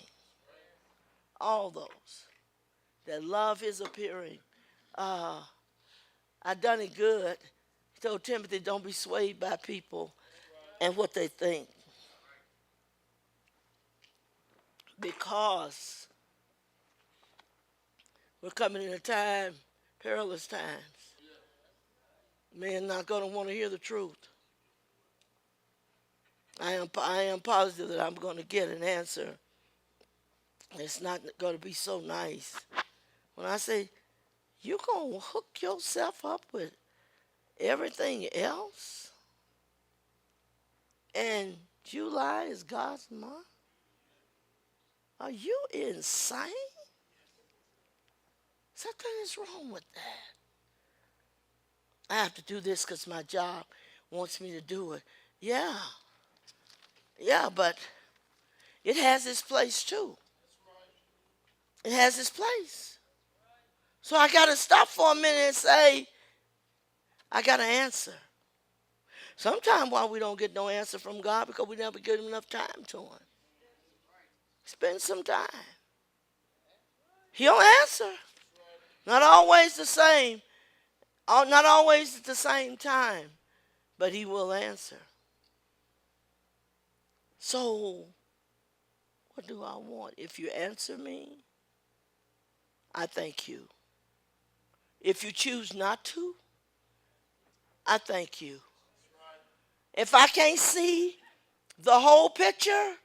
All those that love his appearing. I done it good. He told Timothy, don't be swayed by people and what they think. Because we're coming in a time, perilous times. Men not going to want to hear the truth. I am positive that I'm going to get an answer. It's not going to be so nice. When I say, you going to hook yourself up with everything else? And July is God's month? Are you insane? Something is wrong with that. I have to do this because my job wants me to do it. Yeah. Yeah, but it has its place too. It has its place. So I got to stop for a minute and say, I got an answer. Sometimes why we don't get no answer from God because we never give him enough time to him. Spend some time. He'll answer. Not always the same. Not always at the same time. But he will answer. So, what do I want? If you answer me, I thank you. If you choose not to, I thank you. If I can't see the whole picture,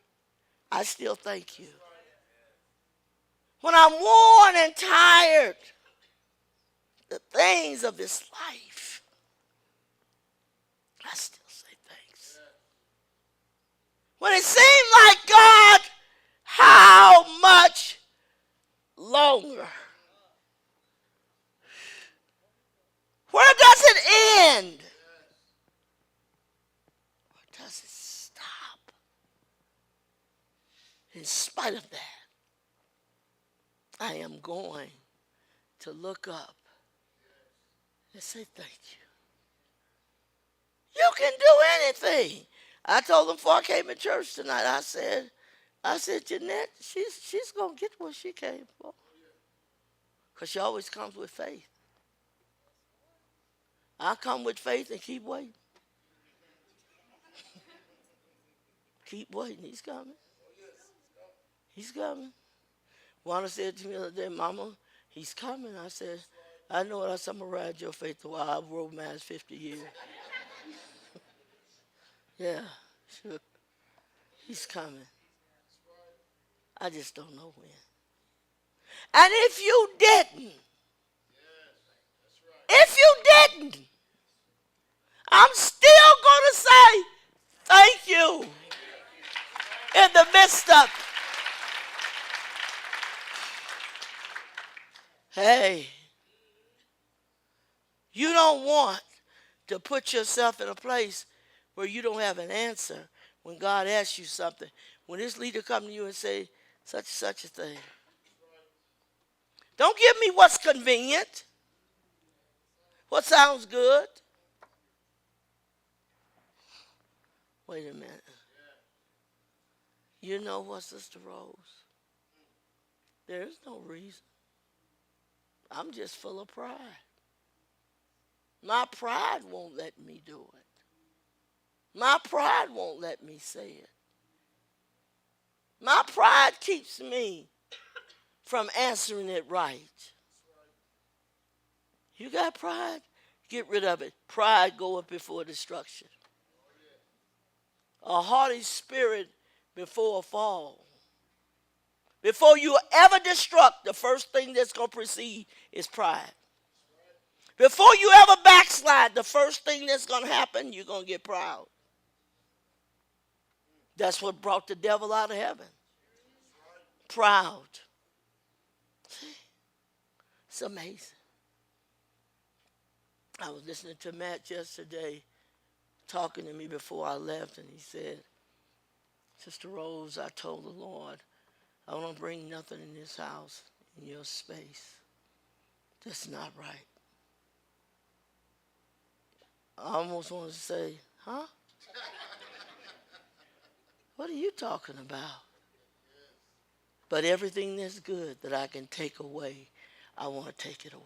I still thank you. When I'm worn and tired, the things of this life, I still say thanks. When it seems like, God, how much longer? Where does it end? Where does it stop? In spite of that, I am going to look up and say thank you. You can do anything. I told them before I came to church tonight, I said, Jeanette, she's going to get what she came for. Because she always comes with faith. I come with faith and keep waiting. Keep waiting. He's coming. He's coming. Wanda said to me the other day, Mama, he's coming. I said, I know it. I said, I'm going to ride your faith a while. I've romanced 50 years. Yeah, sure. He's coming. I just don't know when. And if you didn't, I'm still going to say thank you in the midst of it. Hey, you don't want to put yourself in a place where you don't have an answer when God asks you something. When this leader come to you and say such and such a thing. Don't give me what's convenient. What sounds good. Wait a minute. You know what, Sister Rose? There is no reason. I'm just full of pride. My pride won't let me do it. My pride won't let me say it. My pride keeps me from answering it right. You got pride? Get rid of it. Pride goeth before destruction. A haughty spirit before a fall. Before you ever destruct, the first thing that's going to precede is pride. Before you ever backslide, the first thing that's going to happen, you're going to get proud. That's what brought the devil out of heaven. Proud. It's amazing. I was listening to Matt yesterday talking to me before I left, and he said, Sister Rose, I told the Lord, I don't bring nothing in this house, in your space. That's not right. I almost wanted to say, huh? What are you talking about? But everything that's good that I can take away, I want to take it away.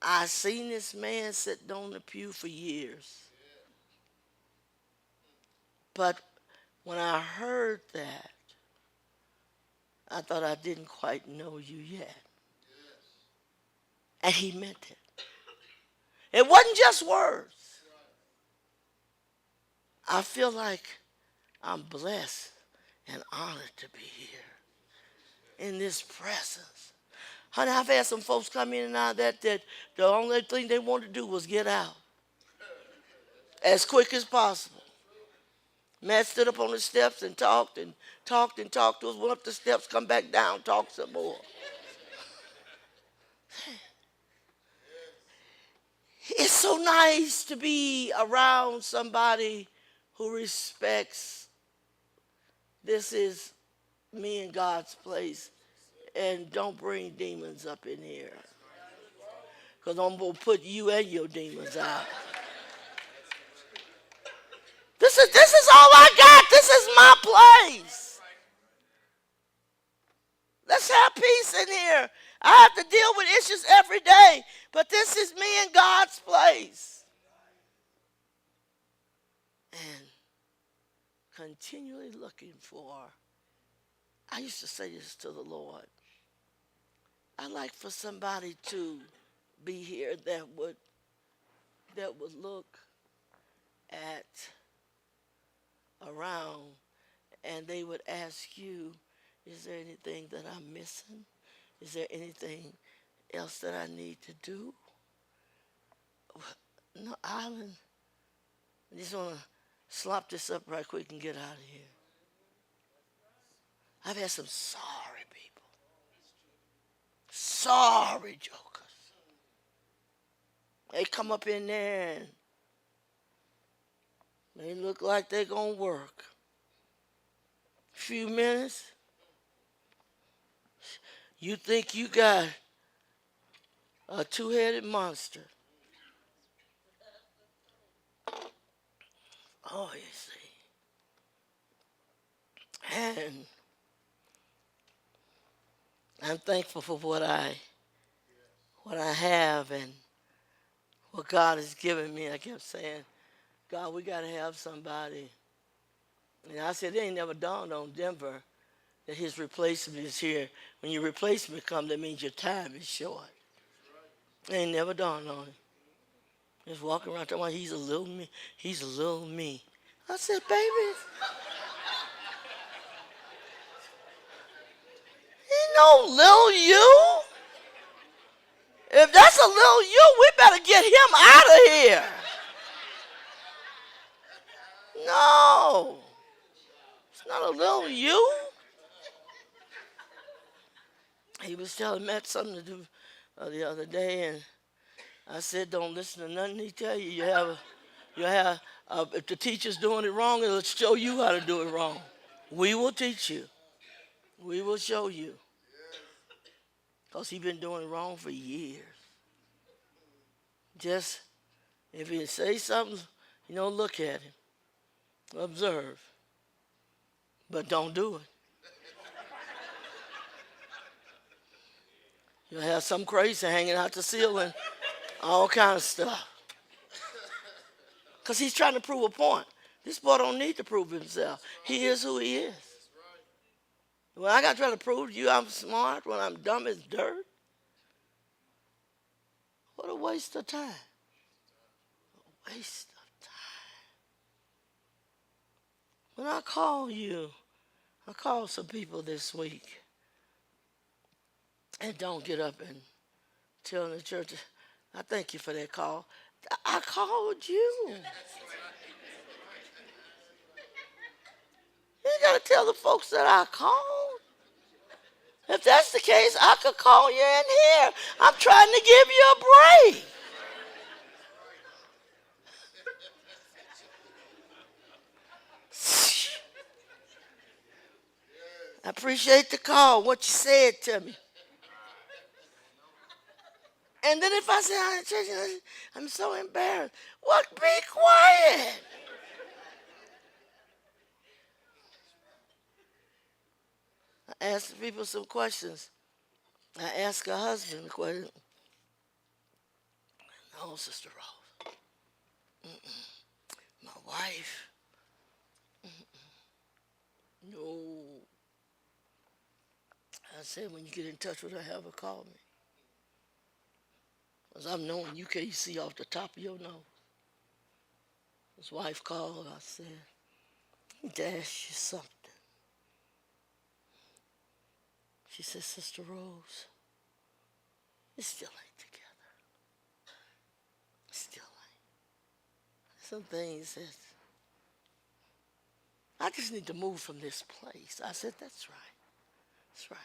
I seen this man sitting on the pew for years. But when I heard that, I thought I didn't quite know you yet. And he meant it. It wasn't just words. I feel like I'm blessed and honored to be here in this presence. Honey, I've had some folks come in and out of that the only thing they wanted to do was get out as quick as possible. Matt stood up on the steps and talked and talked and talked to us, went up the steps, come back down, talk some more. It's so nice to be around somebody who respects this is me and God's place, and don't bring demons up in here, because I'm going to put you and your demons out. This is all I got. This is my place. Let's have peace in here. I have to deal with issues every day, but this is me and God's place. And continually looking for, I used to say this to the Lord, I'd like for somebody to be here that would look at around and they would ask you, is there anything that I'm missing? Is there anything else that I need to do? No, Island, I just want to slop this up right quick and get out of here. I've had some sorry people. Sorry jokers. They come up in there and they look like they're going to work. A few minutes, you think you got a two-headed monster. Oh, you see. And I'm thankful for what I have and what God has given me. I kept saying, God, we got to have somebody. And I said, it ain't never dawned on Denver that his replacement is here. When your replacement comes, that means your time is short. It ain't never dawned on him. Just walking around talking about he's a little me. He's a little me. I said, baby, ain't no little you. If that's a little you, we better get him out of here. No. It's not a little you. He was telling Matt something to do the other day, and I said, don't listen to nothing he tell you. You have if the teacher's doing it wrong, it'll show you how to do it wrong. We will teach you. We will show you. Because he's been doing it wrong for years. Just, if he say something, look at him. Observe. But don't do it. You'll have some crazy hanging out the ceiling, all kind of stuff. Because he's trying to prove a point. This boy don't need to prove himself. He is who he is. When I got to try to prove to you I'm smart, when I'm dumb as dirt, what a waste of time. A waste of time. When I call you, I called some people this week. And don't get up and tell the church, I thank you for that call. I called you. You ain't got to tell the folks that I called. If that's the case, I could call you in here. I'm trying to give you a break. I appreciate the call, what you said to me. And then if I say, I'm so embarrassed. What? Be quiet. I asked the people some questions. I asked her husband a question. No, Sister Rose. My wife. No. I said, when you get in touch with her, have her call me. Because I'm knowing you can't see off the top of your nose. His wife called. I said, I need to ask you something. She said, Sister Rose, it still ain't together. It still ain't. Some things that I just need to move from this place. I said, that's right. That's right.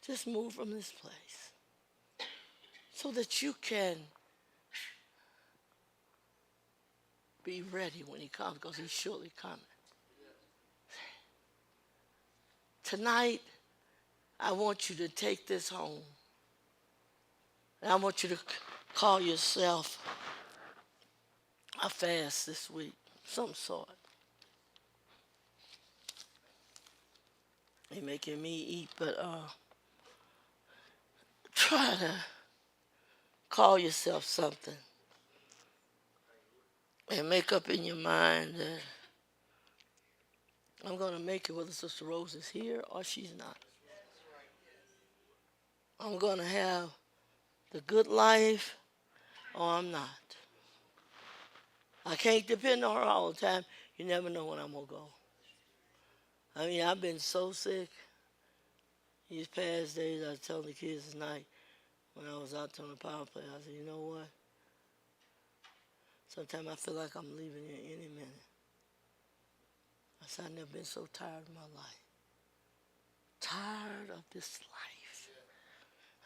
Just move from this place so that you can be ready when he comes, because he's surely coming. Tonight, I want you to take this home. And I want you to call yourself a fast this week, some sort. Ain't making me eat, but try to call yourself something. And make up in your mind that I'm going to make it whether Sister Rose is here or she's not. I'm going to have the good life or I'm not. I can't depend on her all the time. You never know when I'm going to go. I mean, I've been so sick these past days. I was telling the kids tonight when I was out on the power play, I said, you know what? Sometimes I feel like I'm leaving here any minute. I said, I've never been so tired in my life. Tired of this life.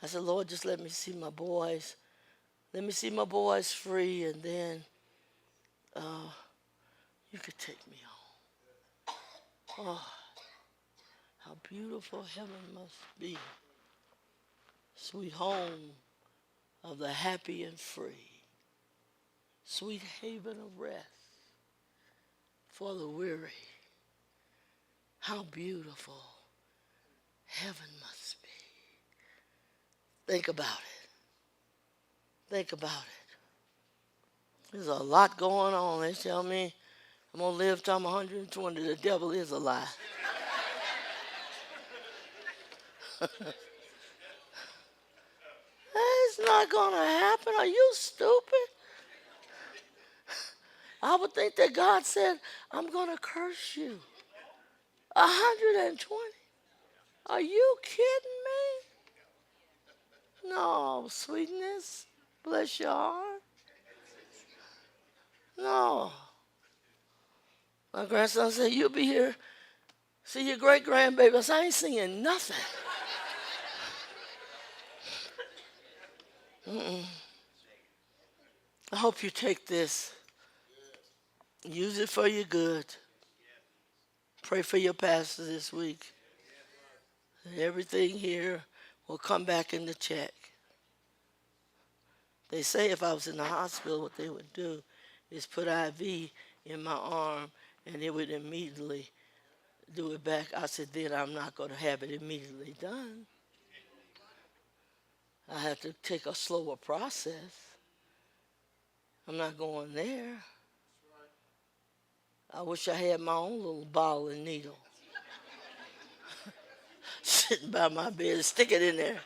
I said, Lord, just let me see my boys. Let me see my boys free, and then you could take me home. Oh, how beautiful heaven must be. Sweet home of the happy and free. Sweet haven of rest for the weary. How beautiful heaven must be. Think about it. Think about it. There's a lot going on. They tell me I'm going to live till I'm 120. The devil is a lie. It's not going to happen. Are you stupid? I would think that God said, I'm going to curse you. 120? Are you kidding me? No, sweetness. Bless your heart. No. My grandson said, you'll be here. See your great-grandbaby. I said, I ain't seeing nothing. I hope you take this. Use it for your good. Pray for your pastor this week. Everything here will come back in the check. They say if I was in the hospital, what they would do is put IV in my arm, and it would immediately do it back. I said, then I'm not going to have it immediately done. I have to take a slower process. I'm not going there. I wish I had my own little ball and needle sitting by my bed. Stick it in there.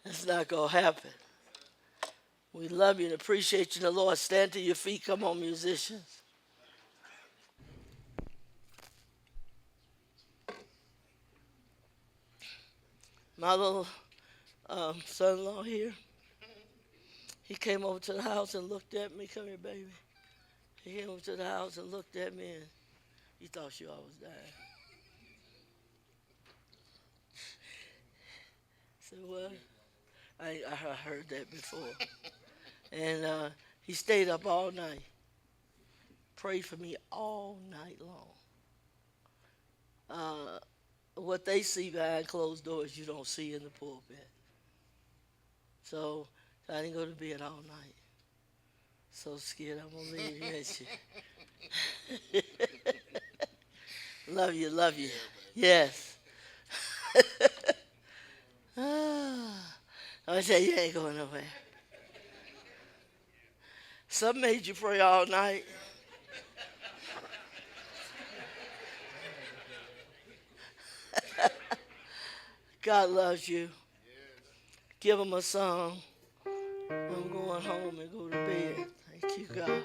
That's not going to happen. We love you and appreciate you in the Lord. Stand to your feet. Come on, musicians. My little son-in-law here, he came over to the house and looked at me. Come here, baby. He came over to the house and looked at me, and he thought she always died. I said, what? I heard that before. And he stayed up all night. Prayed for me all night long. What they see behind closed doors, you don't see in the pulpit. So I didn't go to bed all night. So scared I'm going to leave you, ain't you? Love you, love you. Yes. I tell you, you ain't going nowhere. Some made you pray all night. God loves you. give them a song. I'm going home and go to bed. Thank you, God.